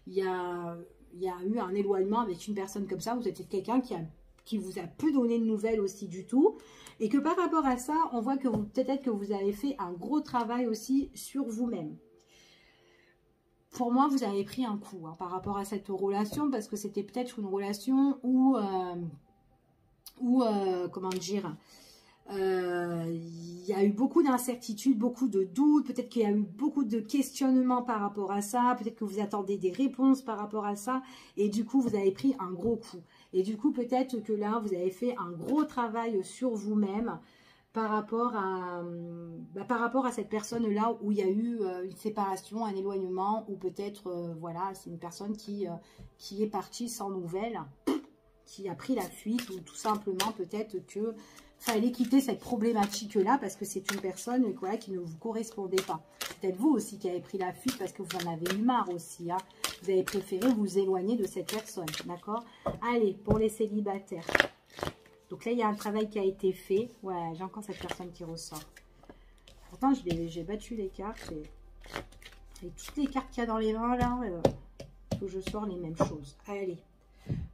y a eu un éloignement avec une personne comme ça. Vous êtes quelqu'un qui vous a plus donné de nouvelles aussi du tout. Et que par rapport à ça, on voit que peut-être que vous avez fait un gros travail aussi sur vous-même. Pour moi, vous avez pris un coup hein, par rapport à cette relation, parce que c'était peut-être une relation où comment dire, il y a eu beaucoup d'incertitudes, beaucoup de doutes, peut-être qu'il y a eu beaucoup de questionnements par rapport à ça, peut-être que vous attendez des réponses par rapport à ça, et du coup, vous avez pris un gros coup. Et du coup, peut-être que là, vous avez fait un gros travail sur vous-même, par rapport à cette personne-là où il y a eu une séparation, un éloignement, ou peut-être, voilà, c'est une personne qui est partie sans nouvelles, qui a pris la fuite, ou tout simplement peut-être que fallait quitter cette problématique-là parce que c'est une personne voilà, qui ne vous correspondait pas. Peut-être vous aussi qui avez pris la fuite parce que vous en avez eu marre aussi. Hein. Vous avez préféré vous éloigner de cette personne, d'accord? Allez, pour les célibataires. Donc là, il y a un travail qui a été fait. Ouais, j'ai encore cette personne qui ressort. Pourtant, j'ai battu les cartes. Et toutes les cartes qu'il y a dans les mains, là, que je sors les mêmes choses. Allez.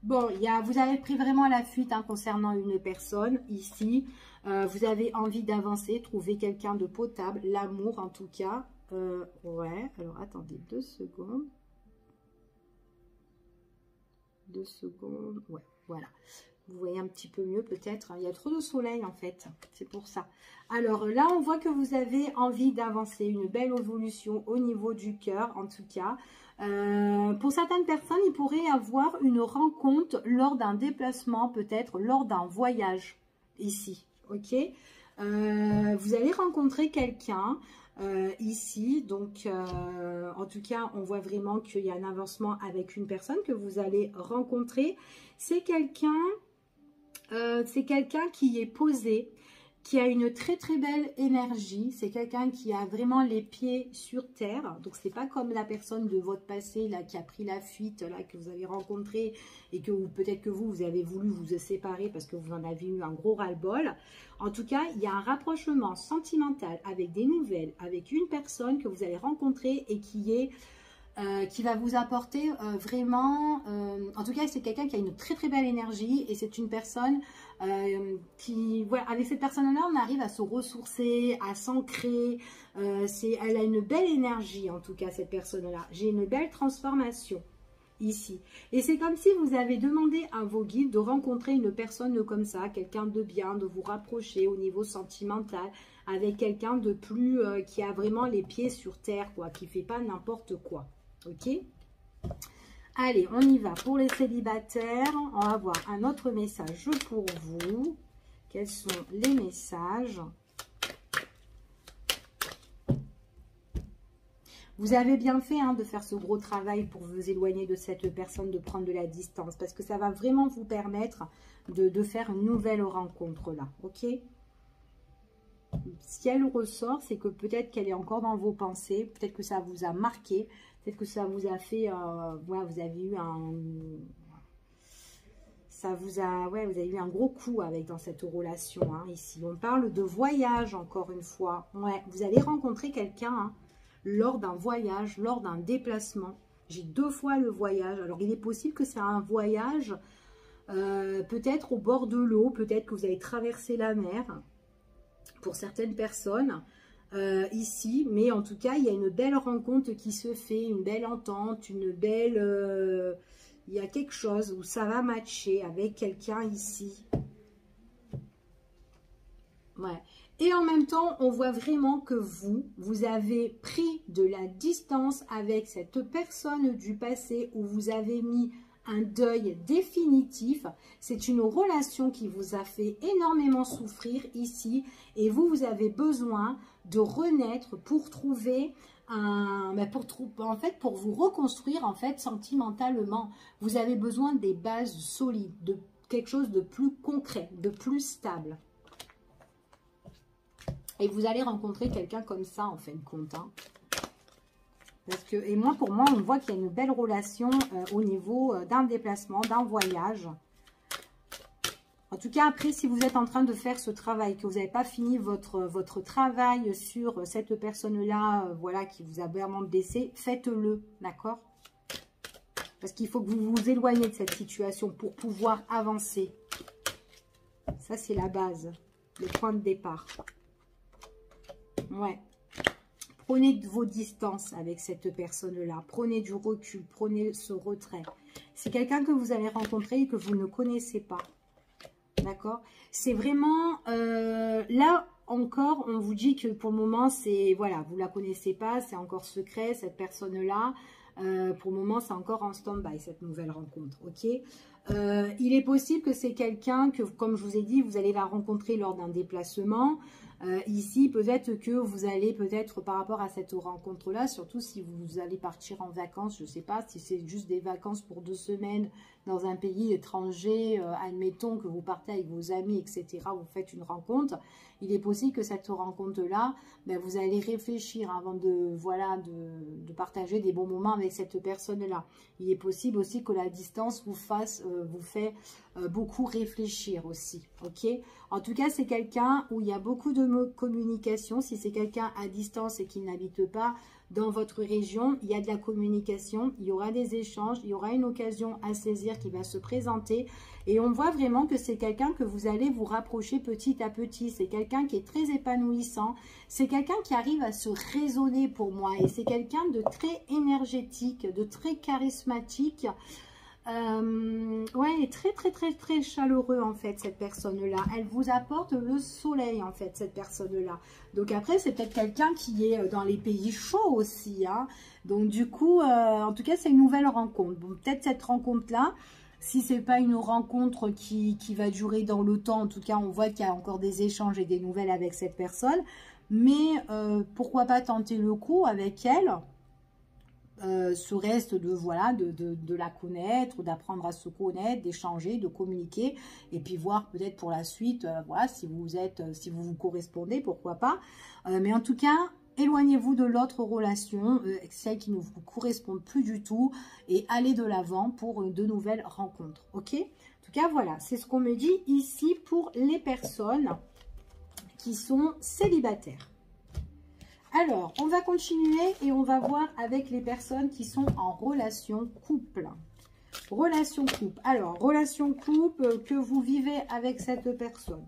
Bon, vous avez pris vraiment la fuite hein, concernant une personne ici. Vous avez envie d'avancer, trouver quelqu'un de potable. L'amour, en tout cas. Ouais, alors attendez 2 secondes. 2 secondes. Ouais, voilà. Vous voyez un petit peu mieux peut-être. Il y a trop de soleil en fait. C'est pour ça. Alors là, on voit que vous avez envie d'avancer. Une belle évolution au niveau du cœur en tout cas. Pour certaines personnes, il pourrait avoir une rencontre lors d'un déplacement, peut-être lors d'un voyage ici. Ok. Vous allez rencontrer quelqu'un ici. Donc, en tout cas, on voit vraiment qu'il y a un avancement avec une personne que vous allez rencontrer. C'est quelqu'un qui est posé, qui a une très très belle énergie. C'est quelqu'un qui a vraiment les pieds sur terre. Donc c'est pas comme la personne de votre passé là qui a pris la fuite là que vous avez rencontré et que peut-être que vous avez voulu vous séparer parce que vous en avez eu un gros ras-le-bol. En tout cas, il y a un rapprochement sentimental avec des nouvelles, avec une personne que vous allez rencontrer et qui va vous apporter vraiment, en tout cas c'est quelqu'un qui a une très très belle énergie et c'est une personne voilà, avec cette personne-là on arrive à se ressourcer, à s'ancrer, elle a une belle énergie en tout cas cette personne-là, j'ai une belle transformation ici et c'est comme si vous avez demandé à vos guides de rencontrer une personne comme ça, quelqu'un de bien, de vous rapprocher au niveau sentimental avec quelqu'un de plus, qui a vraiment les pieds sur terre quoi, qui fait pas n'importe quoi. Ok, allez, on y va pour les célibataires. On va voir un autre message pour vous. Quels sont les messages? Vous avez bien fait hein, de faire ce gros travail pour vous éloigner de cette personne, de prendre de la distance. Parce que ça va vraiment vous permettre de faire une nouvelle rencontre là. Ok, si elle ressort, c'est que peut-être qu'elle est encore dans vos pensées. Peut-être que ça vous a marqué. Peut-être que ça vous a fait, ouais, vous avez eu vous avez eu un gros coup dans cette relation, hein, ici. On parle de voyage, encore une fois. Ouais, vous allez rencontrer quelqu'un hein, lors d'un voyage, lors d'un déplacement. J'ai 2 fois le voyage. Alors, il est possible que c'est un voyage, peut-être au bord de l'eau, peut-être que vous allez traverser la mer, pour certaines personnes. Ici, mais en tout cas il y a une belle rencontre qui se fait, une belle entente, une belle il y a quelque chose où ça va matcher avec quelqu'un ici. Ouais. Et en même temps on voit vraiment que vous avez pris de la distance avec cette personne du passé, où vous avez mis un deuil définitif. C'est une relation qui vous a fait énormément souffrir ici et vous avez besoin de renaître pour trouver en fait, pour vous reconstruire en fait sentimentalement. Vous avez besoin des bases solides, de quelque chose de plus concret, de plus stable. Et vous allez rencontrer quelqu'un comme ça en fin de compte. Hein. Parce que, et moi, pour moi, on voit qu'il y a une belle relation au niveau d'un déplacement, d'un voyage. En tout cas, après, si vous êtes en train de faire ce travail, que vous n'avez pas fini votre travail sur cette personne-là, voilà, qui vous a vraiment blessé, faites-le, d'accord? Parce qu'il faut que vous vous éloignez de cette situation pour pouvoir avancer. Ça, c'est la base, le point de départ. Ouais. Prenez de vos distances avec cette personne-là. Prenez du recul, prenez ce retrait. C'est quelqu'un que vous allez rencontrer et que vous ne connaissez pas. D'accord? C'est vraiment... là, encore, on vous dit que pour le moment, c'est... Voilà, vous ne la connaissez pas, c'est encore secret, cette personne-là. Pour le moment, c'est encore en stand-by, cette nouvelle rencontre. Ok? Il est possible que c'est quelqu'un que, comme je vous ai dit, vous allez la rencontrer lors d'un déplacement. Ici, peut-être que vous allez, peut-être par rapport à cette rencontre-là, surtout si vous allez partir en vacances, je ne sais pas, si c'est juste des vacances pour 2 semaines dans un pays étranger, admettons que vous partez avec vos amis, etc., vous faites une rencontre, il est possible que cette rencontre-là, ben, vous allez réfléchir avant de, voilà, de partager des bons moments avec cette personne-là. Il est possible aussi que la distance vous fait beaucoup réfléchir aussi, ok? En tout cas, c'est quelqu'un où il y a beaucoup de communication. Si c'est quelqu'un à distance et qui n'habite pas dans votre région, il y a de la communication, il y aura des échanges, il y aura une occasion à saisir qui va se présenter. Et on voit vraiment que c'est quelqu'un que vous allez vous rapprocher petit à petit. C'est quelqu'un qui est très épanouissant. C'est quelqu'un qui arrive à se raisonner pour moi. Et c'est quelqu'un de très énergétique, de très charismatique. Ouais, elle est très chaleureux en fait, cette personne-là. Elle vous apporte le soleil en fait, cette personne-là. Donc après, c'est peut-être quelqu'un qui est dans les pays chauds aussi. Hein. Donc du coup, en tout cas, c'est une nouvelle rencontre. Bon, peut-être cette rencontre-là, si c'est pas une rencontre qui va durer dans le temps, en tout cas, on voit qu'il y a encore des échanges et des nouvelles avec cette personne. Mais pourquoi pas tenter le coup avec elle? Ce reste de voilà de la connaître, d'apprendre à se connaître, d'échanger, de communiquer et puis voir peut-être pour la suite voilà si vous vous correspondez, pourquoi pas, mais en tout cas éloignez-vous de l'autre relation, celle qui ne vous correspond plus du tout, et allez de l'avant pour de nouvelles rencontres. Ok, en tout cas voilà, c'est ce qu'on me dit ici pour les personnes qui sont célibataires. Alors, on va continuer et on va voir avec les personnes qui sont en relation couple. Relation couple. Alors, relation couple que vous vivez avec cette personne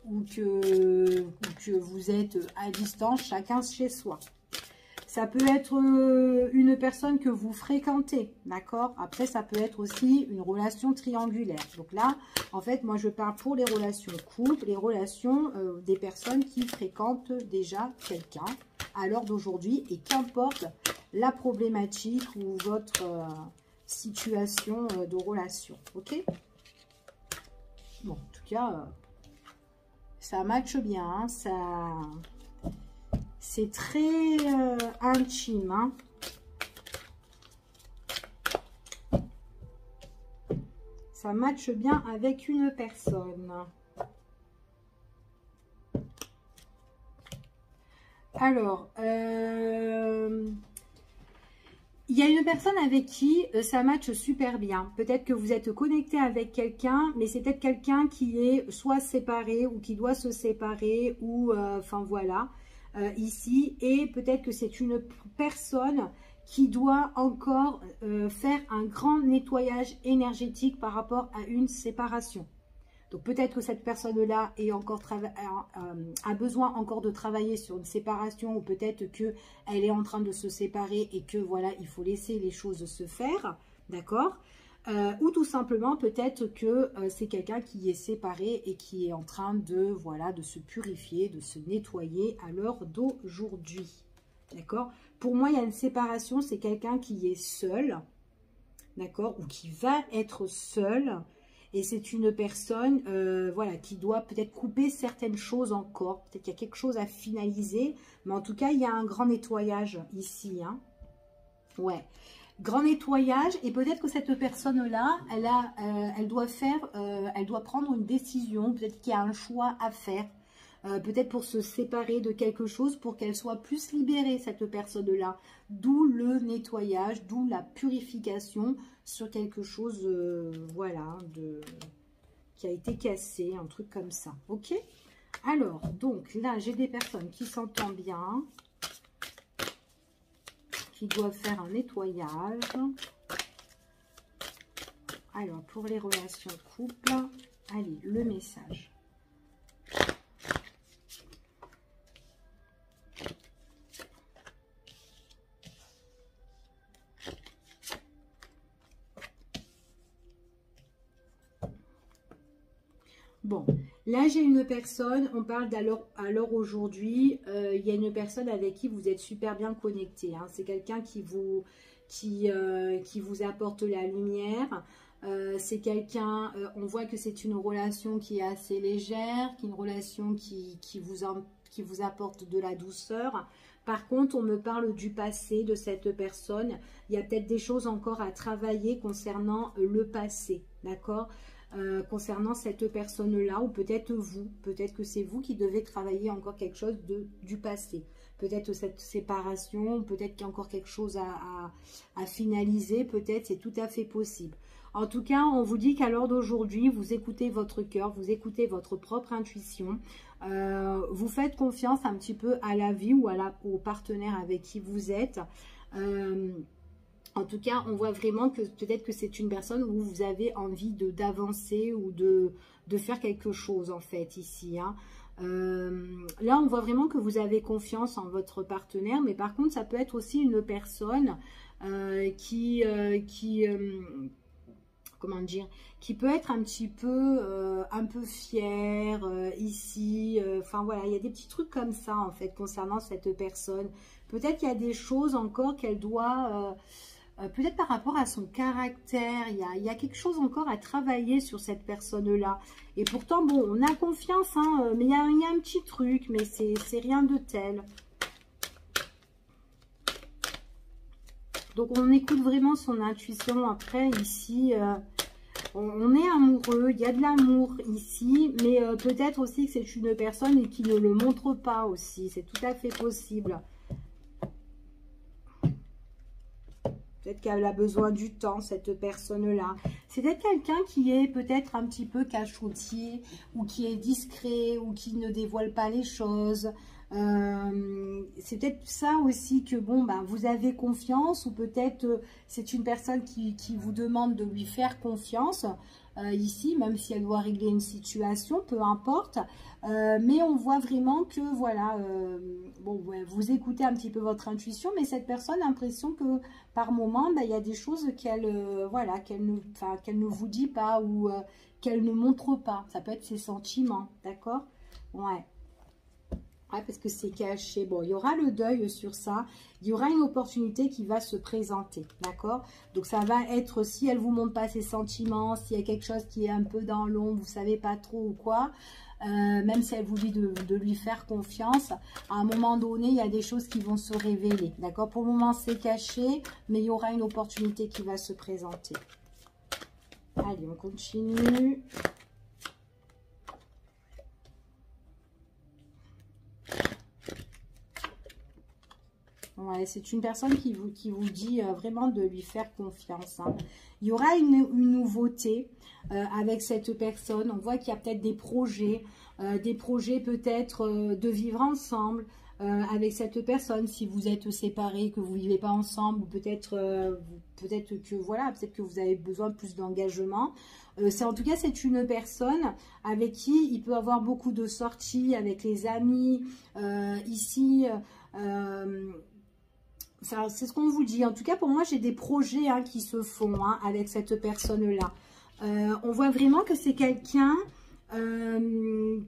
ou que vous êtes à distance, chacun chez soi. Ça peut être une personne que vous fréquentez, d'accord? Après, ça peut être aussi une relation triangulaire. Donc là, en fait, moi, je parle pour les relations couple, les relations des personnes qui fréquentent déjà quelqu'un à l'heure d'aujourd'hui, et qu'importe la problématique ou votre situation de relation, ok? Bon, en tout cas, ça matche bien, hein, ça... C'est très intime, hein. Ça matche bien avec une personne. Alors, il y a une personne avec qui ça matche super bien. Peut-être que vous êtes connecté avec quelqu'un, mais c'est peut-être quelqu'un qui est soit séparé ou qui doit se séparer, ou enfin voilà, ici. Et peut-être que c'est une personne qui doit encore faire un grand nettoyage énergétique par rapport à une séparation. Donc peut-être que cette personne-là a besoin encore de travailler sur une séparation, ou peut-être qu'elle est en train de se séparer et que voilà, il faut laisser les choses se faire, d'accord? Ou tout simplement peut-être que c'est quelqu'un qui est séparé et qui est en train de, voilà, de se purifier, de se nettoyer à l'heure d'aujourd'hui, d'accord? Pour moi, il y a une séparation, c'est quelqu'un qui est seul, d'accord? Ou qui va être seul. Et c'est une personne, voilà, qui doit peut-être couper certaines choses encore. Peut-être qu'il y a quelque chose à finaliser. Mais en tout cas, il y a un grand nettoyage ici. Hein. Ouais. Grand nettoyage. Et peut-être que cette personne-là, elle doit prendre une décision. Peut-être qu'il y a un choix à faire. Peut-être pour se séparer de quelque chose, pour qu'elle soit plus libérée, cette personne-là. D'où le nettoyage, d'où la purification sur quelque chose, voilà, qui a été cassé, un truc comme ça. Ok? Alors, donc là, j'ai des personnes qui s'entendent bien, qui doivent faire un nettoyage. Alors, pour les relations de couple, allez, le message. Bon, là j'ai une personne, on parle d'alors aujourd'hui, il y a une personne avec qui vous êtes super bien connecté. Hein, c'est quelqu'un qui vous apporte la lumière. C'est quelqu'un, on voit que c'est une relation qui est assez légère, une relation qui vous apporte de la douceur. Par contre, on me parle du passé de cette personne. Il y a peut-être des choses encore à travailler concernant le passé, d'accord ? Concernant cette personne-là, ou peut-être que c'est vous qui devez travailler encore quelque chose du passé. Peut-être cette séparation, peut-être qu'il y a encore quelque chose à finaliser, peut-être, c'est tout à fait possible. En tout cas, on vous dit qu'à l'heure d'aujourd'hui, vous écoutez votre cœur, vous écoutez votre propre intuition, vous faites confiance un petit peu à la vie ou au partenaire avec qui vous êtes. En tout cas, on voit vraiment que peut-être que c'est une personne où vous avez envie d'avancer ou de faire quelque chose en fait ici. Hein. Là, on voit vraiment que vous avez confiance en votre partenaire, mais par contre, ça peut être aussi une personne comment dire, qui peut être un peu fière ici. Enfin voilà, il y a des petits trucs comme ça en fait concernant cette personne. Peut-être qu'il y a des choses encore qu'elle doit... peut-être par rapport à son caractère, il y a quelque chose encore à travailler sur cette personne-là. Et pourtant, bon, on a confiance, hein, mais il y a un petit truc, mais c'est rien de tel. Donc, on écoute vraiment son intuition. Après, ici, on est amoureux, il y a de l'amour ici, mais peut-être aussi que c'est une personne qui ne le montre pas aussi. C'est tout à fait possible. Peut-être qu'elle a besoin du temps, cette personne-là. C'est peut-être quelqu'un qui est peut-être un petit peu cachotier, ou qui est discret, ou qui ne dévoile pas les choses. C'est peut-être ça aussi que, bon, ben, vous avez confiance, ou peut-être c'est une personne qui vous demande de lui faire confiance. Ici, même si elle doit régler une situation, peu importe. Mais on voit vraiment que, voilà, bon, ouais, vous écoutez un petit peu votre intuition, mais cette personne a l'impression que, par moment, ben, il y a des choses voilà, qu'elle ne vous dit pas ou qu'elle ne montre pas. Ça peut être ses sentiments, d'accord? Ouais. Ouais, parce que c'est caché. Bon, il y aura le deuil sur ça. Il y aura une opportunité qui va se présenter, d'accord? Donc, ça va être, si elle ne vous montre pas ses sentiments, s'il y a quelque chose qui est un peu dans l'ombre, vous ne savez pas trop ou quoi, même si elle vous dit de lui faire confiance, à un moment donné, il y a des choses qui vont se révéler, d'accord? Pour le moment, c'est caché, mais il y aura une opportunité qui va se présenter. Allez, on continue. Ouais, c'est une personne qui vous dit vraiment de lui faire confiance. Hein. Il y aura une nouveauté avec cette personne. On voit qu'il y a peut-être des projets peut-être de vivre ensemble avec cette personne. Si vous êtes séparés, que vous ne vivez pas ensemble, ou peut-être que voilà, peut-être que vous avez besoin de plus d'engagement. En tout cas, c'est une personne avec qui il peut avoir beaucoup de sorties avec les amis. Ici... c'est ce qu'on vous dit. En tout cas, pour moi, j'ai des projets hein, qui se font hein, avec cette personne-là. On voit vraiment que c'est quelqu'un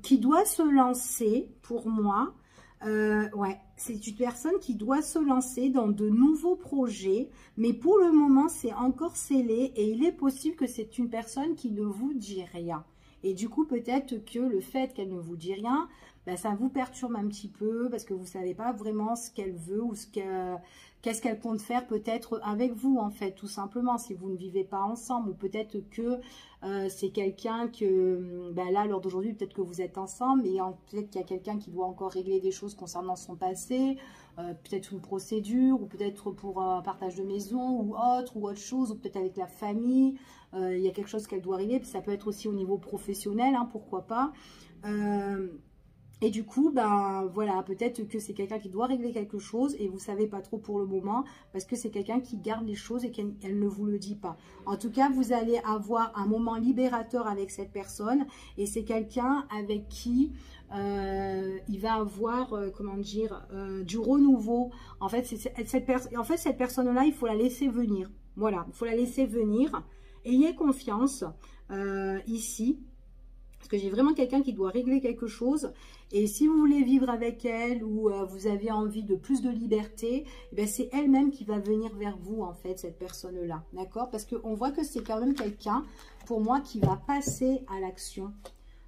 qui doit se lancer, pour moi. Ouais, c'est une personne qui doit se lancer dans de nouveaux projets, mais pour le moment, c'est encore scellé et il est possible que c'est une personne qui ne vous dit rien. Et du coup, peut-être que le fait qu'elle ne vous dit rien, ben, ça vous perturbe un petit peu parce que vous ne savez pas vraiment ce qu'elle veut ou qu'est-ce qu'elle compte faire peut-être avec vous, en fait, tout simplement, si vous ne vivez pas ensemble. Ou peut-être que c'est quelqu'un que, ben là, lors d'aujourd'hui, peut-être que vous êtes ensemble, et peut-être qu'il y a quelqu'un qui doit encore régler des choses concernant son passé, peut-être une procédure, ou peut-être pour un partage de maison, ou autre chose, ou peut-être avec la famille, il y a quelque chose qu'elle doit régler, ça peut être aussi au niveau professionnel, hein, pourquoi pas. Et du coup, ben voilà, peut-être que c'est quelqu'un qui doit régler quelque chose et vous ne savez pas trop pour le moment parce que c'est quelqu'un qui garde les choses et qu'elle ne vous le dit pas. En tout cas, vous allez avoir un moment libérateur avec cette personne et c'est quelqu'un avec qui il va avoir, comment dire, du renouveau. En fait, cette personne-là, il faut la laisser venir. Voilà, il faut la laisser venir. Ayez confiance ici. Parce que j'ai vraiment quelqu'un qui doit régler quelque chose. Et si vous voulez vivre avec elle ou vous avez envie de plus de liberté, eh c'est elle-même qui va venir vers vous, en fait, cette personne-là. D'accord? Parce qu'on voit que c'est quand même quelqu'un, pour moi, qui va passer à l'action.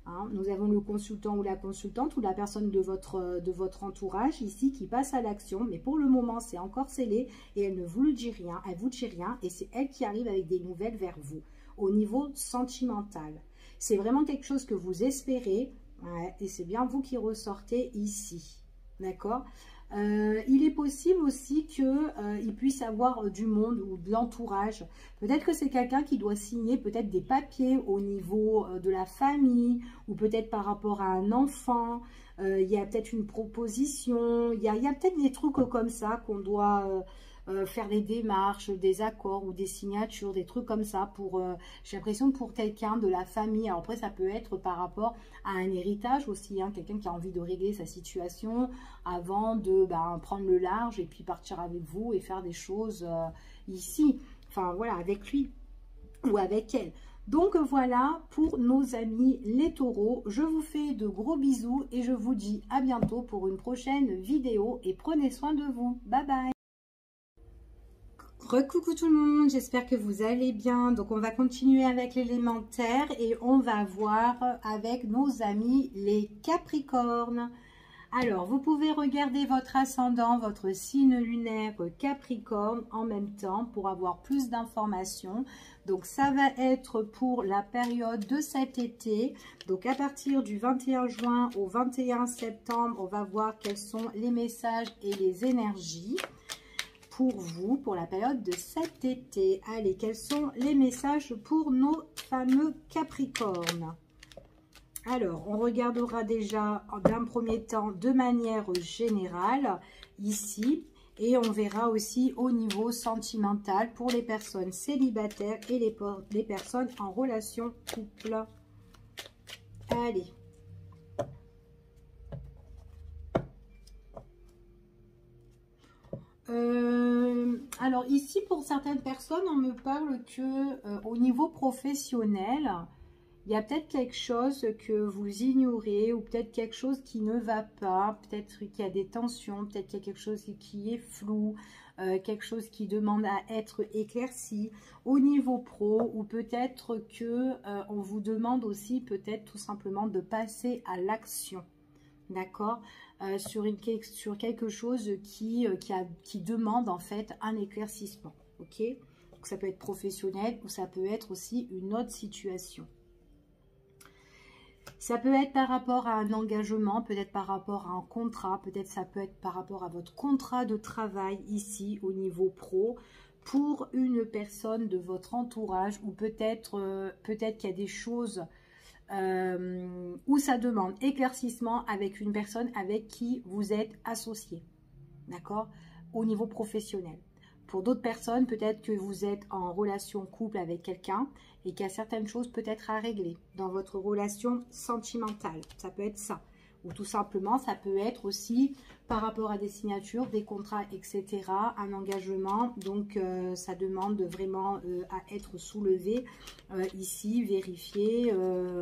Hein? Nous avons le consultant ou la consultante ou la personne de votre entourage ici qui passe à l'action. Mais pour le moment, c'est encore scellé et elle ne vous dit rien. Elle vous dit rien et c'est elle qui arrive avec des nouvelles vers vous au niveau sentimental. C'est vraiment quelque chose que vous espérez, ouais, et c'est bien vous qui ressortez ici, d'accord? Il est possible aussi qu'il puisse avoir du monde ou de l'entourage. Peut-être que c'est quelqu'un qui doit signer peut-être des papiers au niveau de la famille, ou peut-être par rapport à un enfant. Il y a peut-être une proposition, il y a peut-être des trucs comme ça qu'on doit... faire des démarches, des accords ou des signatures, des trucs comme ça pour, j'ai l'impression pour quelqu'un de la famille. Alors après ça peut être par rapport à un héritage aussi, hein, quelqu'un qui a envie de régler sa situation avant de prendre le large et puis partir avec vous et faire des choses ici, enfin voilà, avec lui ou avec elle. Donc voilà pour nos amis les taureaux, je vous fais de gros bisous et je vous dis à bientôt pour une prochaine vidéo et prenez soin de vous, bye bye. Recoucou tout le monde, j'espère que vous allez bien. Donc on va continuer avec l'élémentaire et on va voir avec nos amis les Capricornes. Alors vous pouvez regarder votre ascendant, votre signe lunaire Capricorne en même temps pour avoir plus d'informations. Donc ça va être pour la période de cet été. Donc à partir du 21 juin au 21 septembre, on va voir quels sont les messages et les énergies pour vous, pour la période de cet été. Allez, quels sont les messages pour nos fameux Capricornes? Alors, on regardera déjà d'un premier temps de manière générale ici. Et on verra aussi au niveau sentimental pour les personnes célibataires et les personnes en relation couple. Allez. Alors ici pour certaines personnes on me parle que au niveau professionnel il y a peut-être quelque chose que vous ignorez ou peut-être quelque chose qui ne va pas, peut-être qu'il y a des tensions, peut-être qu'il y a quelque chose qui est flou, quelque chose qui demande à être éclairci au niveau pro ou peut-être que on vous demande aussi peut-être tout simplement de passer à l'action. D'accord, sur quelque chose qui demande en fait un éclaircissement. Ok, donc ça peut être professionnel ou ça peut être aussi une autre situation. Ça peut être par rapport à un engagement, peut-être par rapport à un contrat, peut-être ça peut être par rapport à votre contrat de travail ici au niveau pro pour une personne de votre entourage ou peut-être qu'il y a des choses où ça demande éclaircissement avec une personne avec qui vous êtes associé, d'accord, au niveau professionnel. Pour d'autres personnes, peut-être que vous êtes en relation couple avec quelqu'un et qu'il y a certaines choses peut-être à régler dans votre relation sentimentale. Ça peut être ça. Ou tout simplement, ça peut être aussi par rapport à des signatures, des contrats, etc. Un engagement. Donc, ça demande vraiment à être soulevé ici, vérifié,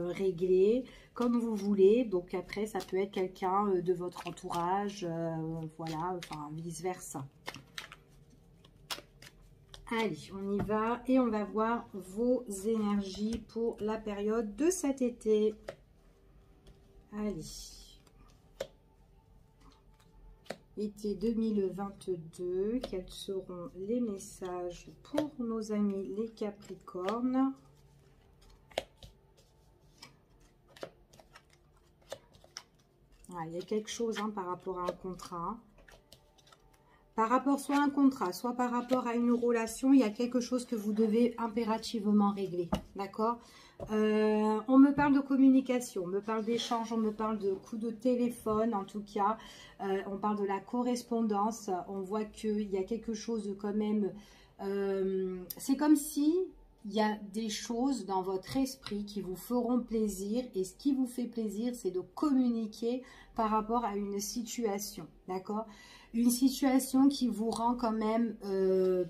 réglé, comme vous voulez. Donc, après, ça peut être quelqu'un de votre entourage, voilà, enfin, vice-versa. Allez, on y va et on va voir vos énergies pour la période de cet été. Allez. Été 2022, quels seront les messages pour nos amis les Capricornes? Ah, il y a quelque chose par rapport à un contrat. Par rapport soit à un contrat, soit par rapport à une relation, il y a quelque chose que vous devez impérativement régler. D'accord? On me parle de communication, on me parle d'échange, on me parle de coups de téléphone, en tout cas. On parle de la correspondance. On voit qu'il y a quelque chose de quand même... c'est comme si il y a des choses dans votre esprit qui vous feront plaisir. Et ce qui vous fait plaisir, c'est de communiquer par rapport à une situation. D'accord? Une situation qui vous rend quand même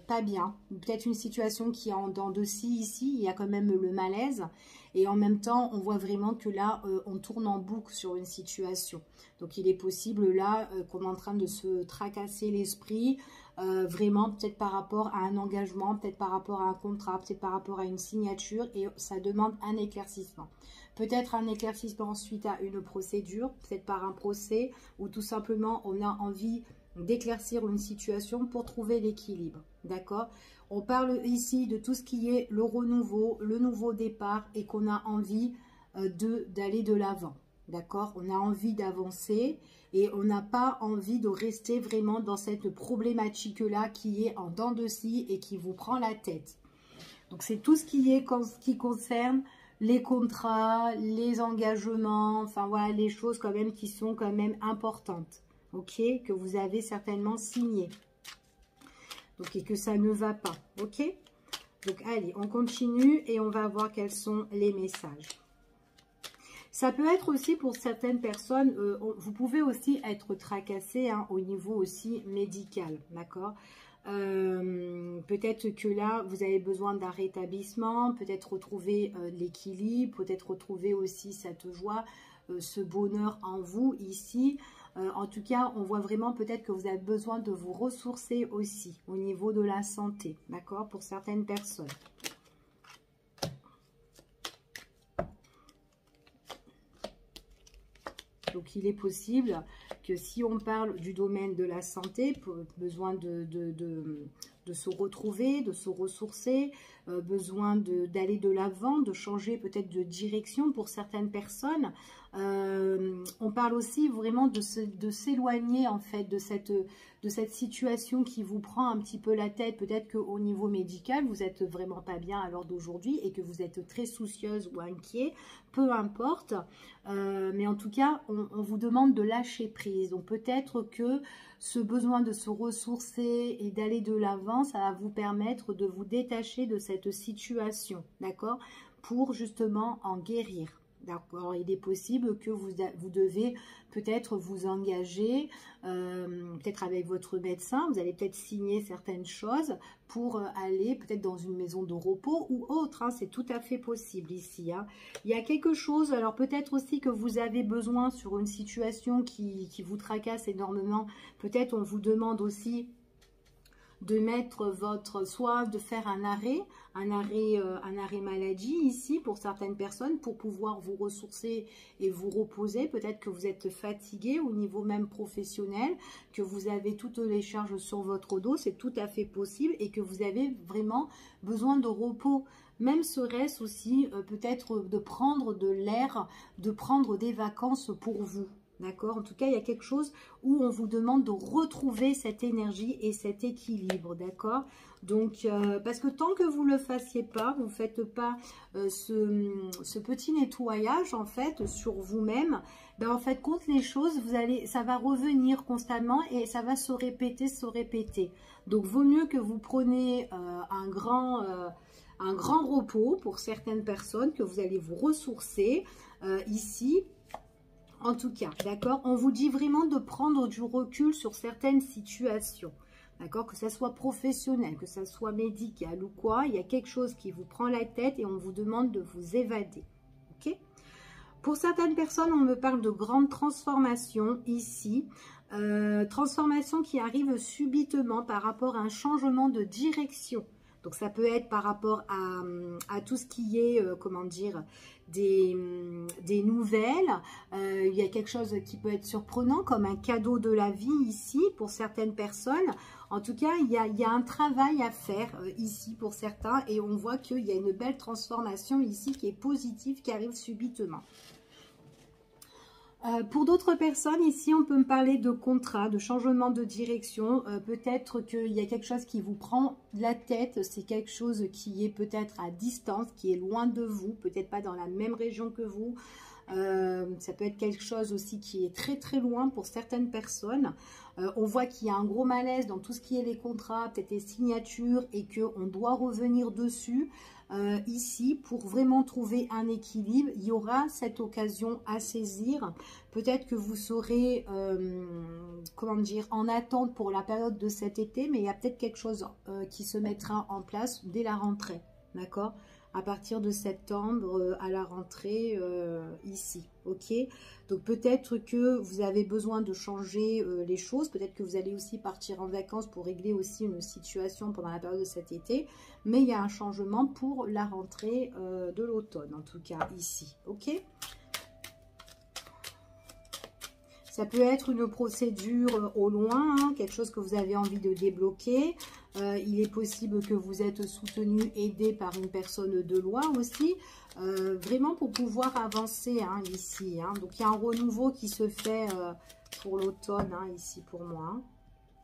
pas bien. Peut-être une situation qui est en dents de scie ici. Il y a quand même le malaise. Et en même temps, on voit vraiment que là, on tourne en boucle sur une situation. Donc, il est possible là qu'on est en train de se tracasser l'esprit. Vraiment, peut-être par rapport à un engagement, peut-être par rapport à un contrat, peut-être par rapport à une signature. Et ça demande un éclaircissement. Peut-être un éclaircissement suite à une procédure, peut-être par un procès. Ou tout simplement, on a envie d'éclaircir une situation pour trouver l'équilibre, d'accord? On parle ici de tout ce qui est le renouveau, le nouveau départ et qu'on a envie d'aller de l'avant, d'accord? On a envie d'avancer et on n'a pas envie de rester vraiment dans cette problématique-là qui est en dents de scie et qui vous prend la tête. Donc, c'est tout ce qui concerne les contrats, les engagements, enfin voilà, les choses quand même qui sont quand même importantes. Ok, que vous avez certainement signé. Donc, et que ça ne va pas. Ok, donc allez, on continue et on va voir quels sont les messages. Ça peut être aussi pour certaines personnes, vous pouvez aussi être tracassé au niveau aussi médical, d'accord? Peut-être que là, vous avez besoin d'un rétablissement, peut-être retrouver l'équilibre, peut-être retrouver aussi cette joie, ce bonheur en vous ici. En tout cas, on voit vraiment peut-être que vous avez besoin de vous ressourcer aussi au niveau de la santé, d'accord, pour certaines personnes. Donc, il est possible que si on parle du domaine de la santé, besoin de se retrouver, de se ressourcer, besoin d'aller de l'avant, de changer peut-être de direction pour certaines personnes. On parle aussi vraiment de s'éloigner en fait de cette situation qui vous prend un petit peu la tête. Peut-être qu'au niveau médical, vous n'êtes vraiment pas bien à l'heure d'aujourd'hui et que vous êtes très soucieuse ou inquiet, peu importe. Mais en tout cas, on vous demande de lâcher prise. Donc peut-être que ce besoin de se ressourcer et d'aller de l'avant, ça va vous permettre de vous détacher de cette situation, d'accord? Pour justement en guérir. D'accord, il est possible que vous devez peut-être vous engager, peut-être avec votre médecin, vous allez peut-être signer certaines choses pour aller peut-être dans une maison de repos ou autre, c'est tout à fait possible ici. Il y a quelque chose, alors peut-être aussi que vous avez besoin sur une situation qui vous tracasse énormément, peut-être on vous demande aussi de mettre soit de faire un arrêt maladie ici pour certaines personnes pour pouvoir vous ressourcer et vous reposer. Peut-être que vous êtes fatigué au niveau même professionnel, que vous avez toutes les charges sur votre dos, c'est tout à fait possible et que vous avez vraiment besoin de repos. Même serait-ce aussi peut-être de prendre de l'air, de prendre des vacances pour vous. D'accord? En tout cas, il y a quelque chose où on vous demande de retrouver cette énergie et cet équilibre. D'accord? Donc, parce que tant que vous ne le fassiez pas, vous ne faites pas ce petit nettoyage, en fait, sur vous-même, en fait, contre les choses, ça va revenir constamment et ça va se répéter. Donc, vaut mieux que vous preniez un grand repos pour certaines personnes, que vous allez vous ressourcer ici. En tout cas, d'accord, on vous dit vraiment de prendre du recul sur certaines situations. D'accord, que ça soit professionnel, que ça soit médical ou quoi, il y a quelque chose qui vous prend la tête et on vous demande de vous évader. Ok? Pour certaines personnes, on me parle de grandes transformations ici. Transformations qui arrivent subitement par rapport à un changement de direction. Donc, ça peut être par rapport à tout ce qui est, comment dire, des nouvelles. Il y a quelque chose qui peut être surprenant, comme un cadeau de la vie ici, pour certaines personnes. En tout cas, il y a un travail à faire ici pour certains. Et on voit qu'il y a une belle transformation ici qui est positive, qui arrive subitement. Pour d'autres personnes, ici, on peut me parler de contrat, de changement de direction. Peut-être qu'il y a quelque chose qui vous prend la tête. C'est quelque chose qui est peut-être à distance, qui est loin de vous, peut-être pas dans la même région que vous. Ça peut être quelque chose aussi qui est très très loin pour certaines personnes. On voit qu'il y a un gros malaise dans tout ce qui est les contrats, peut-être les signatures, et qu'on doit revenir dessus. Ici, pour vraiment trouver un équilibre, il y aura cette occasion à saisir. Peut-être que vous serez, comment dire, en attente pour la période de cet été, mais il y a peut-être quelque chose qui se mettra en place dès la rentrée, d'accord ? À partir de septembre à la rentrée ici, ok? Donc peut-être que vous avez besoin de changer les choses, peut-être que vous allez aussi partir en vacances pour régler aussi une situation pendant la période de cet été, mais il y a un changement pour la rentrée de l'automne, en tout cas ici, ok? Ça peut être une procédure au loin, hein, quelque chose que vous avez envie de débloquer. Il est possible que vous êtes soutenu, aidé par une personne de loin aussi, vraiment pour pouvoir avancer hein, ici. Hein. Donc, il y a un renouveau qui se fait pour l'automne hein, ici pour moi. Hein.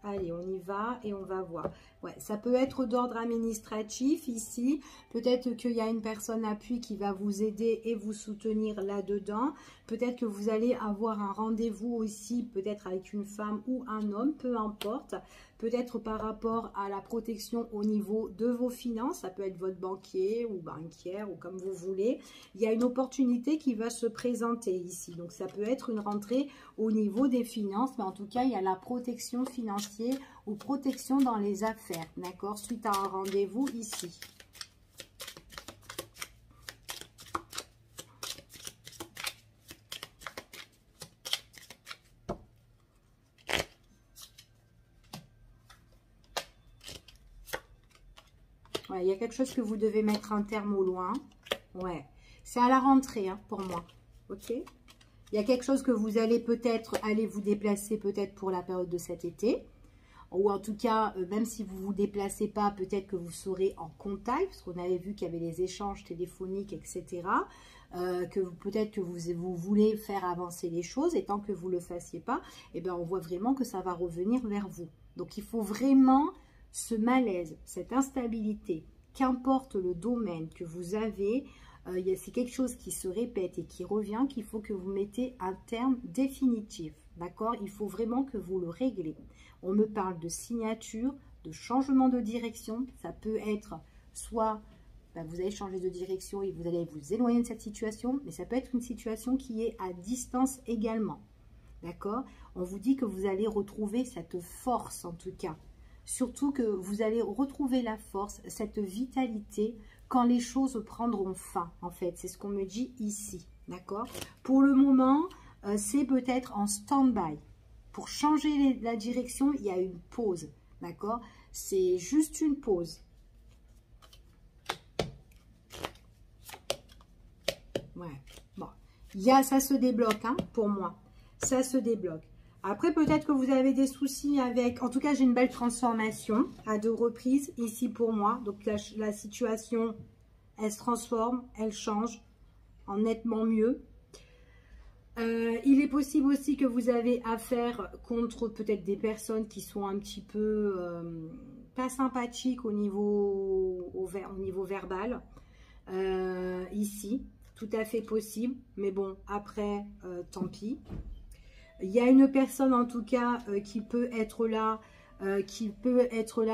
Allez, on y va et on va voir. Ouais, ça peut être d'ordre administratif ici. Peut-être qu'il y a une personne appui qui va vous aider et vous soutenir là-dedans. Peut-être que vous allez avoir un rendez-vous aussi, peut-être avec une femme ou un homme, peu importe. Peut-être par rapport à la protection au niveau de vos finances. Ça peut être votre banquier ou banquière ou comme vous voulez. Il y a une opportunité qui va se présenter ici. Donc, ça peut être une rentrée au niveau des finances. Mais en tout cas, il y a la protection financière ou protection dans les affaires. D'accord? Suite à un rendez-vous ici. Ouais, il y a quelque chose que vous devez mettre un terme au loin. Ouais, c'est à la rentrée hein, pour moi. Ok? Il y a quelque chose que vous allez peut-être aller vous déplacer peut-être pour la période de cet été. Ou en tout cas, même si vous ne vous déplacez pas, peut-être que vous serez en contact. Parce qu'on avait vu qu'il y avait les échanges téléphoniques, etc. Que peut-être que vous voulez faire avancer les choses. Et tant que vous ne le fassiez pas, eh ben, on voit vraiment que ça va revenir vers vous. Donc, il faut vraiment... ce malaise, cette instabilité, qu'importe le domaine que vous avez, c'est quelque chose qui se répète et qui revient, qu'il faut que vous mettez un terme définitif. D'accord? Il faut vraiment que vous le réglez. On me parle de signature, de changement de direction. Ça peut être soit vous allez changer de direction et vous allez vous éloigner de cette situation, mais ça peut être une situation qui est à distance également. D'accord? On vous dit que vous allez retrouver cette force en tout cas. Surtout que vous allez retrouver la force, cette vitalité, quand les choses prendront fin, en fait. C'est ce qu'on me dit ici, d'accord? Pour le moment, c'est peut-être en stand-by. Pour changer la direction, il y a une pause, d'accord? C'est juste une pause. Ouais, bon. Ça se débloque, hein, pour moi. Ça se débloque. Après, peut-être que vous avez des soucis avec... En tout cas, j'ai une belle transformation à 2 reprises ici pour moi. Donc, la situation, elle se transforme, elle change en nettement mieux. Il est possible aussi que vous avez affaire contre peut-être des personnes qui sont un petit peu pas sympathiques au niveau verbal. Ici, tout à fait possible. Mais bon, après, tant pis. Il y a une personne en tout cas qui peut être là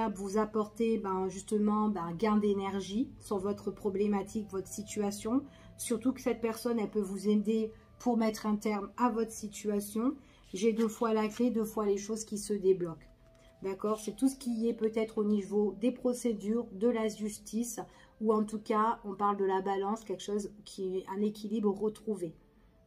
vous apporter justement un gain d'énergie sur votre problématique, votre situation. Surtout que cette personne, elle peut vous aider pour mettre un terme à votre situation. J'ai 2 fois la clé, 2 fois les choses qui se débloquent. D'accord? C'est tout ce qui est peut-être au niveau des procédures, de la justice, ou en tout cas, on parle de la balance, quelque chose qui est un équilibre retrouvé.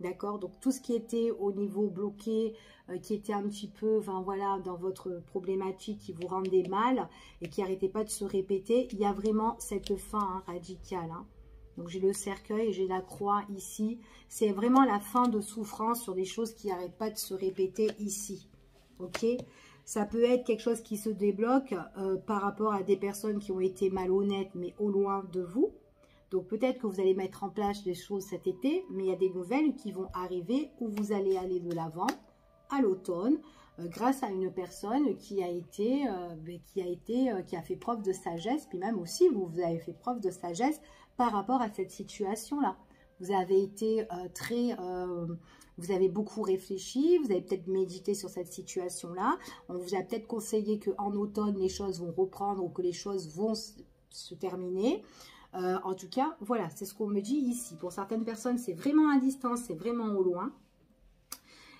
D'accord? Donc, tout ce qui était au niveau bloqué, qui était un petit peu, enfin voilà, dans votre problématique, qui vous rendait mal et qui n'arrêtait pas de se répéter, il y a vraiment cette fin radicale. Donc, j'ai le cercueil et j'ai la croix ici. C'est vraiment la fin de souffrance sur des choses qui n'arrêtent pas de se répéter ici. Ok? Ça peut être quelque chose qui se débloque par rapport à des personnes qui ont été malhonnêtes, mais au loin de vous. Donc, peut-être que vous allez mettre en place des choses cet été, mais il y a des nouvelles qui vont arriver où vous allez aller de l'avant à l'automne grâce à une personne qui a fait preuve de sagesse, puis même aussi, vous avez fait preuve de sagesse par rapport à cette situation-là. Vous avez été vous avez beaucoup réfléchi, vous avez peut-être médité sur cette situation-là. On vous a peut-être conseillé qu'en automne, les choses vont reprendre ou que les choses vont se terminer. En tout cas, voilà, c'est ce qu'on me dit ici. Pour certaines personnes, c'est vraiment à distance, c'est vraiment au loin.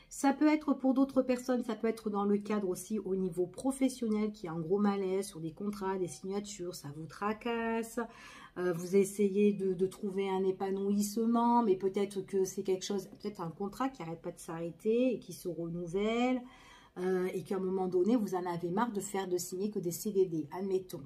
Ça peut être pour d'autres personnes, ça peut être dans le cadre aussi au niveau professionnel, qui a un gros malaise sur des contrats, des signatures, ça vous tracasse. Vous essayez de trouver un épanouissement, mais peut-être que c'est quelque chose, peut-être un contrat qui n'arrête pas de s'arrêter et qui se renouvelle, et qu'à un moment donné, vous en avez marre de signer que des CDD, admettons.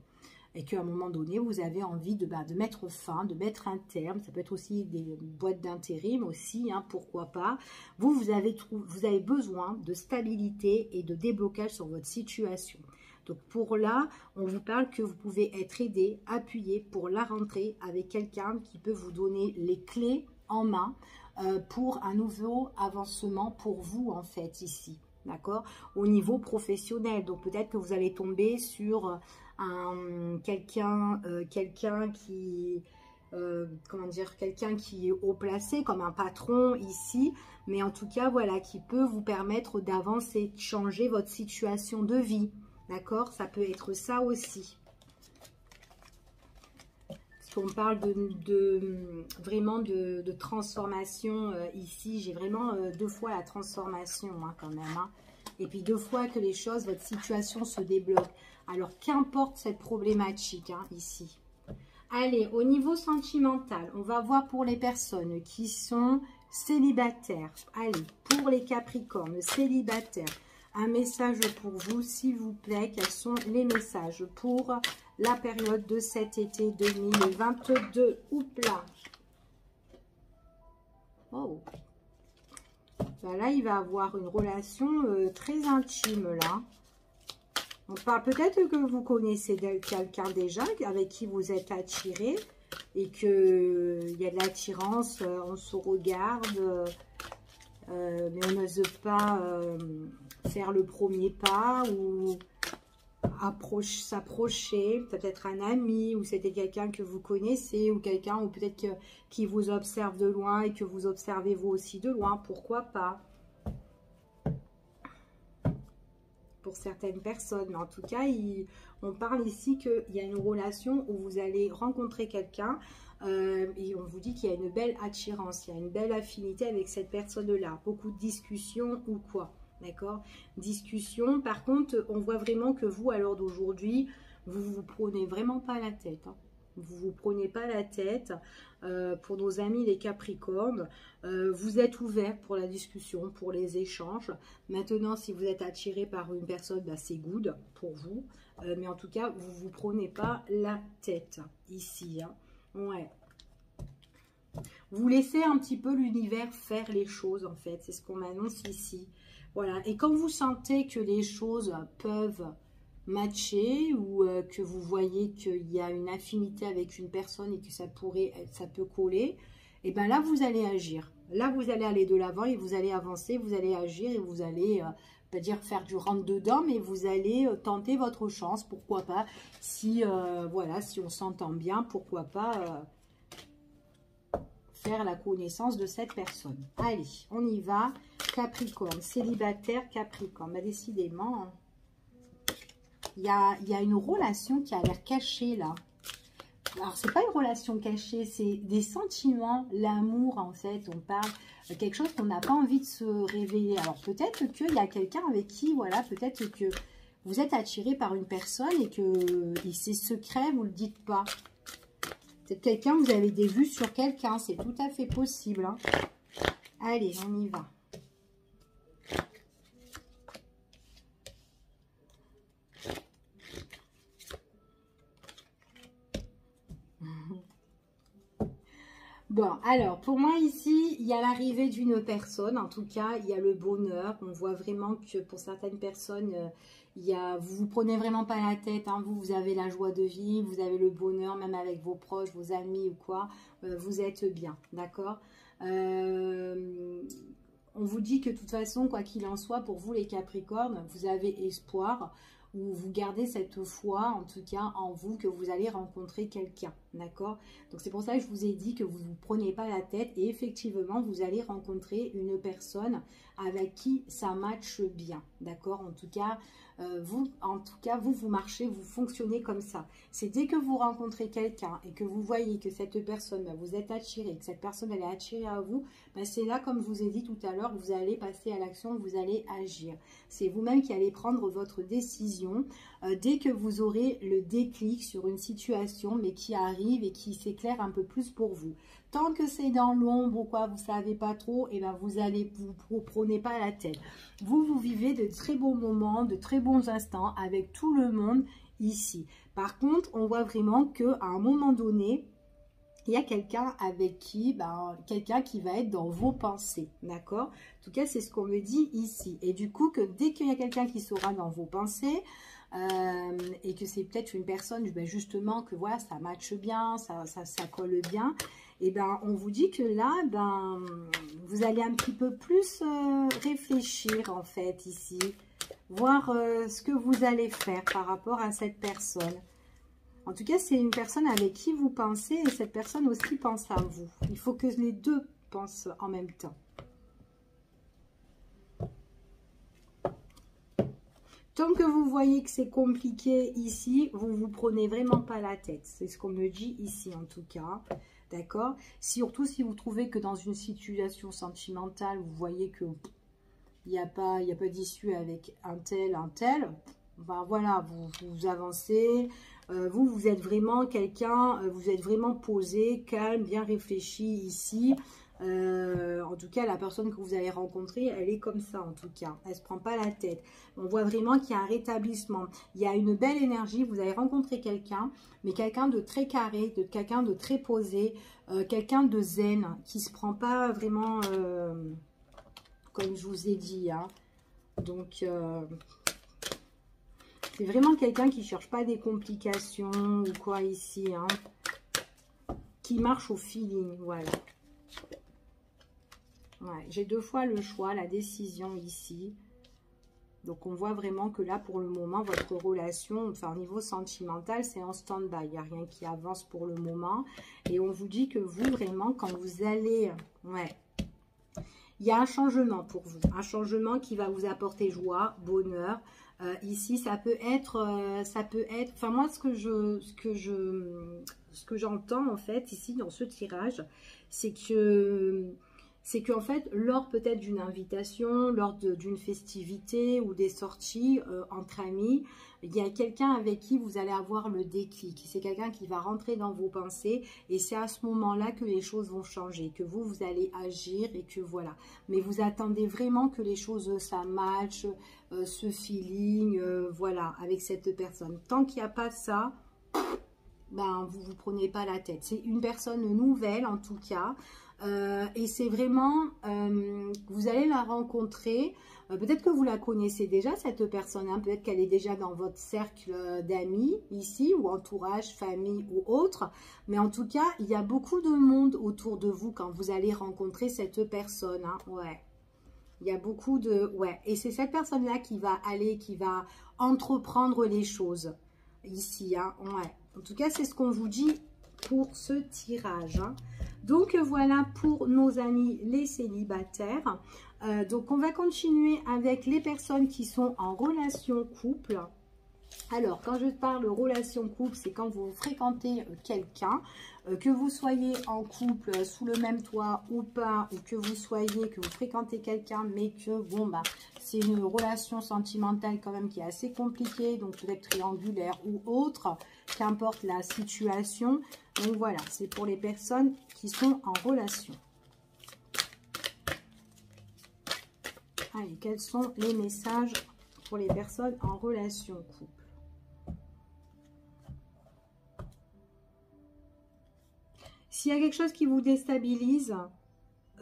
Et qu'à un moment donné, vous avez envie de mettre fin, de mettre un terme. Ça peut être aussi des boîtes d'intérim aussi, pourquoi pas. Vous avez besoin de stabilité et de déblocage sur votre situation. Donc pour là, on vous parle que vous pouvez être aidé, appuyé pour la rentrée avec quelqu'un qui peut vous donner les clés en main pour un nouveau avancement pour vous en fait ici. D'accord? Au niveau professionnel. Donc peut-être que vous allez tomber sur quelqu'un qui quelqu'un qui est haut placé comme un patron ici, mais en tout cas voilà, qui peut vous permettre d'avancer, de changer votre situation de vie. D'accord? Ça peut être ça aussi. Parce qu'on parle vraiment de transformation ici. J'ai vraiment 2 fois la transformation quand même. Et puis 2 fois que les choses, votre situation se débloque. Alors, qu'importe cette problématique ici. Allez, au niveau sentimental, on va voir pour les personnes qui sont célibataires. Allez, pour les Capricornes, célibataires, un message pour vous, s'il vous plaît. Quels sont les messages pour la période de cet été 2022? Oups là. Oh. Là, il va avoir une relation très intime, là. On parle peut-être que vous connaissez quelqu'un déjà avec qui vous êtes attiré et qu'il y a de l'attirance, on se regarde, mais on n'ose pas faire le premier pas ou s'approcher. Peut-être un ami ou c'était quelqu'un que vous connaissez ou quelqu'un ou peut-être qui vous observe de loin et que vous observez vous aussi de loin. Pourquoi pas? Pour certaines personnes, mais en tout cas, on parle ici qu'il y a une relation où vous allez rencontrer quelqu'un et on vous dit qu'il y a une belle attirance, il y a une belle affinité avec cette personne-là, beaucoup de discussions ou quoi, d'accord? Discussion, par contre, on voit vraiment que vous, à l'heure d'aujourd'hui, vous prenez vraiment pas la tête, Vous prenez pas la tête. Pour nos amis les Capricornes, vous êtes ouvert pour la discussion, pour les échanges. Maintenant, si vous êtes attiré par une personne, c'est good pour vous. Mais en tout cas, vous vous prenez pas la tête ici. Ouais. Vous laissez un petit peu l'univers faire les choses, en fait. C'est ce qu'on m'annonce ici. Voilà. Et quand vous sentez que les choses peuvent matcher ou que vous voyez qu'il y a une affinité avec une personne et que ça peut coller, et bien là vous allez agir. Là vous allez aller de l'avant et vous allez avancer, vous allez agir et vous allez pas dire faire du rentre dedans, mais vous allez tenter votre chance. Pourquoi pas, si voilà, si on s'entend bien, pourquoi pas faire la connaissance de cette personne. Allez, on y va. Capricorne, célibataire, Capricorne. Décidément, il y a une relation qui a l'air cachée là. Alors, c'est pas une relation cachée, c'est des sentiments, l'amour, en fait. On parle de quelque chose qu'on n'a pas envie de se révéler. Alors, peut-être qu'il y a quelqu'un avec qui, voilà, peut-être que vous êtes attiré par une personne et que c'est secret, vous ne le dites pas. Peut-être quelqu'un, vous avez des vues sur quelqu'un, c'est tout à fait possible. Hein. Allez, on y va. Bon, alors, pour moi, ici, il y a l'arrivée d'une personne. En tout cas, il y a le bonheur. On voit vraiment que pour certaines personnes, vous vous prenez vraiment pas la tête. Hein. Vous avez la joie de vivre, vous avez le bonheur, même avec vos proches, vos amis ou quoi. Vous êtes bien, d'accord? On vous dit que de toute façon, quoi qu'il en soit, pour vous, les Capricornes, vous avez espoir. Ou vous gardez cette foi, en tout cas en vous, que vous allez rencontrer quelqu'un, d'accord? Donc c'est pour ça que je vous ai dit que vous ne vous prenez pas la tête et effectivement, vous allez rencontrer une personne avec qui ça matche bien, d'accord? En tout cas, vous marchez, vous fonctionnez comme ça. C'est dès que vous rencontrez quelqu'un et que vous voyez que cette personne, vous êtes attiré, que cette personne elle est attirée à vous, c'est là, comme je vous ai dit tout à l'heure, vous allez passer à l'action, vous allez agir. C'est vous-même qui allez prendre votre décision dès que vous aurez le déclic sur une situation, mais qui arrive et qui s'éclaire un peu plus pour vous. Tant que c'est dans l'ombre ou quoi, vous ne savez pas trop, et ben vous prenez pas la tête. Vous vivez de très beaux moments, de très bons instants avec tout le monde ici. Par contre, on voit vraiment qu'à un moment donné, il y a quelqu'un avec qui, quelqu'un qui va être dans vos pensées, d'accord? En tout cas, c'est ce qu'on me dit ici. Et du coup, que dès qu'il y a quelqu'un qui sera dans vos pensées, et que c'est peut-être une personne, justement, que voilà, ça matche bien, ça colle bien, et on vous dit que là, vous allez un petit peu plus réfléchir, en fait, ici, voir ce que vous allez faire par rapport à cette personne. En tout cas, c'est une personne avec qui vous pensez et cette personne aussi pense à vous. Il faut que les deux pensent en même temps. Tant que vous voyez que c'est compliqué ici, vous ne vous prenez vraiment pas la tête. C'est ce qu'on me dit ici en tout cas. D'accord? Surtout si vous trouvez que dans une situation sentimentale, vous voyez que il n'y a pas d'issue avec un tel. Voilà, vous avancez. Vous êtes vraiment quelqu'un, vous êtes vraiment posé, calme, bien réfléchi ici. En tout cas, la personne que vous allez rencontrer, elle est comme ça en tout cas. Elle ne se prend pas la tête. On voit vraiment qu'il y a un rétablissement. Il y a une belle énergie. Vous allez rencontrer quelqu'un, mais quelqu'un de très carré, quelqu'un de très posé, quelqu'un de zen, qui ne se prend pas vraiment, comme je vous ai dit. Hein. Donc... c'est vraiment quelqu'un qui ne cherche pas des complications ou quoi ici, hein, qui marche au feeling, voilà. Ouais, j'ai deux fois le choix, la décision ici. Donc, on voit vraiment que là, pour le moment, votre relation, enfin, au niveau sentimental, c'est en stand-by. Il n'y a rien qui avance pour le moment. Et on vous dit que vous, vraiment, quand vous allez... Ouais, il y a un changement pour vous. Un changement qui va vous apporter joie, bonheur. Ici, ça peut être, enfin moi, ce que j'entends en fait ici dans ce tirage, c'est qu'en fait, lors peut-être d'une invitation, lors d'une festivité ou des sorties entre amis, il y a quelqu'un avec qui vous allez avoir le déclic. C'est quelqu'un qui va rentrer dans vos pensées et c'est à ce moment-là que les choses vont changer, que vous allez agir et que voilà. Mais vous attendez vraiment que les choses, ça match, ce feeling, voilà, avec cette personne. Tant qu'il n'y a pas ça, vous vous prenez pas la tête. C'est une personne nouvelle en tout cas. Et c'est vraiment, vous allez la rencontrer, peut-être que vous la connaissez déjà cette personne, hein, peut-être qu'elle est déjà dans votre cercle d'amis ici, ou entourage, famille ou autre, mais en tout cas, il y a beaucoup de monde autour de vous quand vous allez rencontrer cette personne, hein, ouais. Il y a beaucoup de... Ouais, et c'est cette personne-là qui va entreprendre les choses ici, hein, ouais. En tout cas, c'est ce qu'on vous dit pour ce tirage, hein. Donc voilà pour nos amis les célibataires. Donc on va continuer avec les personnes qui sont en relation couple. Alors, quand je parle relation couple, c'est quand vous fréquentez quelqu'un, que vous soyez en couple sous le même toit ou pas, ou que vous fréquentez quelqu'un, mais que, bon, bah, c'est une relation sentimentale quand même qui est assez compliquée, donc peut-être triangulaire ou autre, qu'importe la situation. Donc voilà, c'est pour les personnes qui sont en relation. Allez, quels sont les messages pour les personnes en relation couple? S'il y a quelque chose qui vous déstabilise,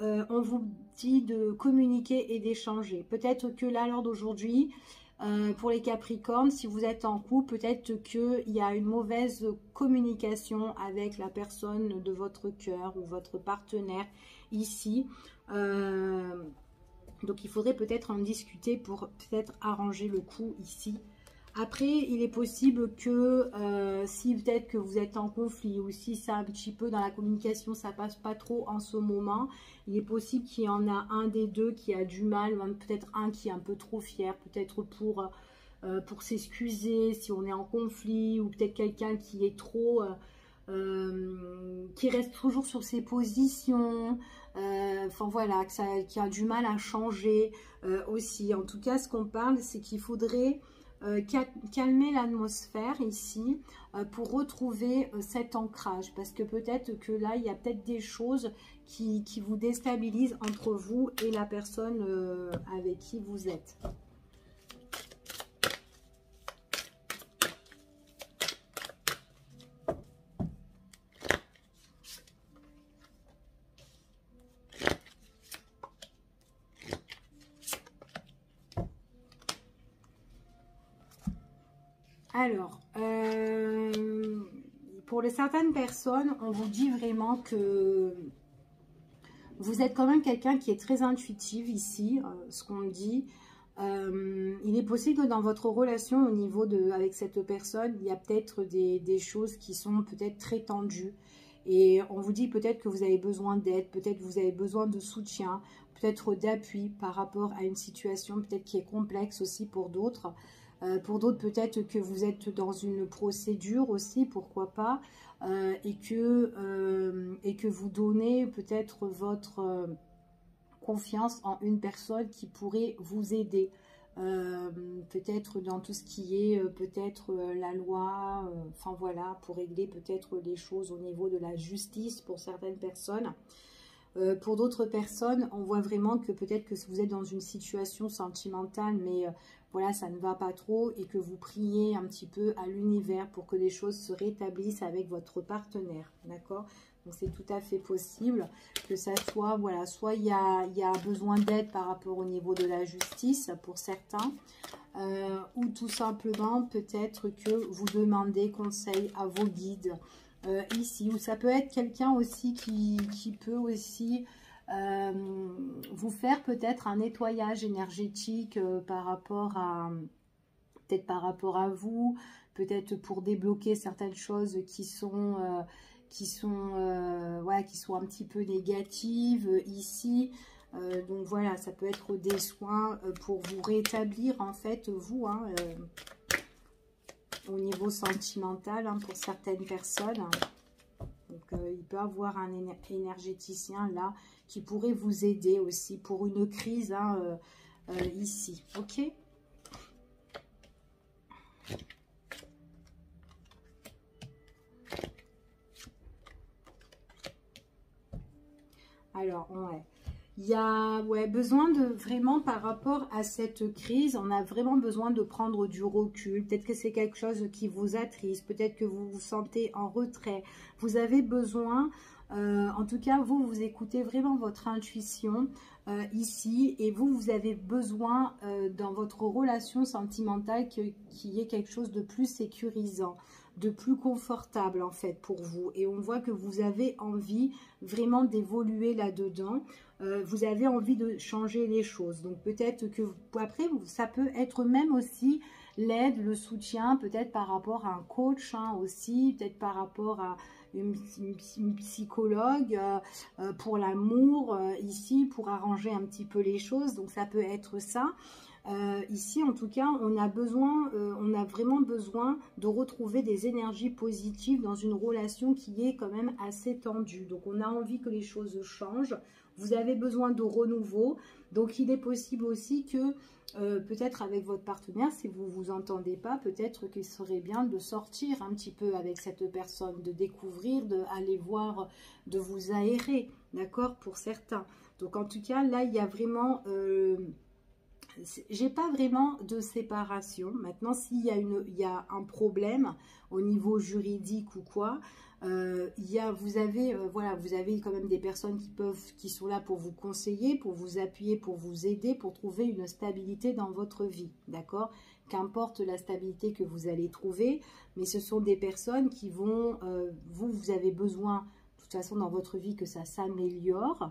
on vous dit de communiquer et d'échanger. Peut-être que là, lors d'aujourd'hui, pour les Capricornes, si vous êtes en couple, peut-être qu'il y a une mauvaise communication avec la personne de votre cœur ou votre partenaire ici. Donc, il faudrait peut-être en discuter pour peut-être arranger le coup ici. Après, il est possible que si peut-être que vous êtes en conflit ou si c'est un petit peu dans la communication, ça passe pas trop en ce moment, il est possible qu'il y en a un des deux qui a du mal, peut-être un qui est un peu trop fier, peut-être pour s'excuser si on est en conflit, ou peut-être quelqu'un qui est trop... qui reste toujours sur ses positions, enfin voilà, qui a du mal à changer aussi. En tout cas, ce qu'on parle, c'est qu'il faudrait... calmer l'atmosphère ici pour retrouver cet ancrage, parce que peut-être que là il y a peut-être des choses qui vous déstabilisent entre vous et la personne avec qui vous êtes. Alors, pour certaines personnes, on vous dit vraiment que vous êtes quand même quelqu'un qui est très intuitif ici, ce qu'on dit. Il est possible que dans votre relation au niveau avec cette personne, il y a peut-être des choses qui sont peut-être très tendues. Et on vous dit peut-être que vous avez besoin d'aide, peut-être que vous avez besoin de soutien, peut-être d'appui par rapport à une situation peut-être qui est complexe aussi pour d'autres. Pour d'autres, peut-être que vous êtes dans une procédure aussi, pourquoi pas, et que vous donnez peut-être votre confiance en une personne qui pourrait vous aider. Peut-être dans tout ce qui est peut-être la loi, enfin voilà, pour régler peut-être les choses au niveau de la justice pour certaines personnes. Pour d'autres personnes, on voit vraiment que peut-être que vous êtes dans une situation sentimentale, mais voilà, ça ne va pas trop, et que vous priez un petit peu à l'univers pour que les choses se rétablissent avec votre partenaire, d'accord? Donc c'est tout à fait possible que ça soit, voilà, soit il y a besoin d'aide par rapport au niveau de la justice pour certains, ou tout simplement peut-être que vous demandez conseil à vos guides, ici, ou ça peut être quelqu'un aussi qui peut aussi vous faire peut-être un nettoyage énergétique par rapport à peut-être par rapport à vous, peut-être pour débloquer certaines choses qui sont un petit peu négatives ici. Donc voilà, ça peut être des soins pour vous rétablir en fait vous, au niveau sentimental, pour certaines personnes. Donc il peut y avoir un énergéticien là qui pourrait vous aider aussi pour une crise ici, ok? Alors, ouais. Il y a besoin de vraiment, par rapport à cette crise, on a vraiment besoin de prendre du recul. Peut-être que c'est quelque chose qui vous attriste, peut-être que vous vous sentez en retrait. Vous avez besoin, en tout cas, vous écoutez vraiment votre intuition ici, et vous avez besoin dans votre relation sentimentale qu'il y ait quelque chose de plus sécurisant, de plus confortable en fait pour vous. Et on voit que vous avez envie vraiment d'évoluer là-dedans. Vous avez envie de changer les choses. Donc peut-être que après, ça peut être même aussi l'aide, le soutien, peut-être par rapport à un coach aussi, peut-être par rapport à une psychologue pour l'amour, ici, pour arranger un petit peu les choses. Donc, ça peut être ça. Ici, en tout cas, on a vraiment besoin de retrouver des énergies positives dans une relation qui est quand même assez tendue. Donc, on a envie que les choses changent. Vous avez besoin de renouveau. Donc, il est possible aussi que peut-être avec votre partenaire, si vous ne vous entendez pas, peut-être qu'il serait bien de sortir un petit peu avec cette personne, de découvrir, d'aller voir, de vous aérer, d'accord, pour certains. Donc, en tout cas, là, il y a vraiment... j'ai pas vraiment de séparation. Maintenant, s'il y a un problème au niveau juridique ou quoi, vous avez quand même des personnes qui sont là pour vous conseiller, pour vous appuyer, pour vous aider, pour trouver une stabilité dans votre vie, d'accord? Qu'importe la stabilité que vous allez trouver, mais ce sont des personnes qui vont, vous avez besoin de toute façon dans votre vie que ça s'améliore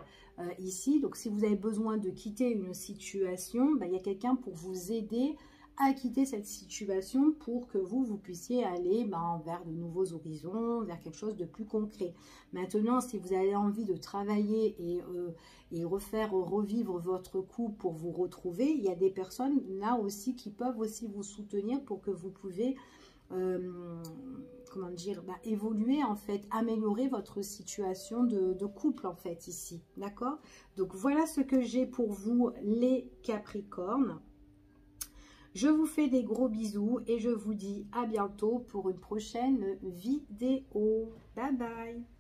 ici. Donc si vous avez besoin de quitter une situation, il y a quelqu'un pour vous aider à quitter cette situation pour que vous puissiez aller vers de nouveaux horizons, vers quelque chose de plus concret. Maintenant, si vous avez envie de travailler et revivre votre couple pour vous retrouver, il y a des personnes là aussi qui peuvent aussi vous soutenir pour que vous pouvez comment dire, évoluer en fait, améliorer votre situation de couple en fait ici, d'accord? Donc voilà ce que j'ai pour vous les Capricornes. Je vous fais des gros bisous et je vous dis à bientôt pour une prochaine vidéo. Bye bye!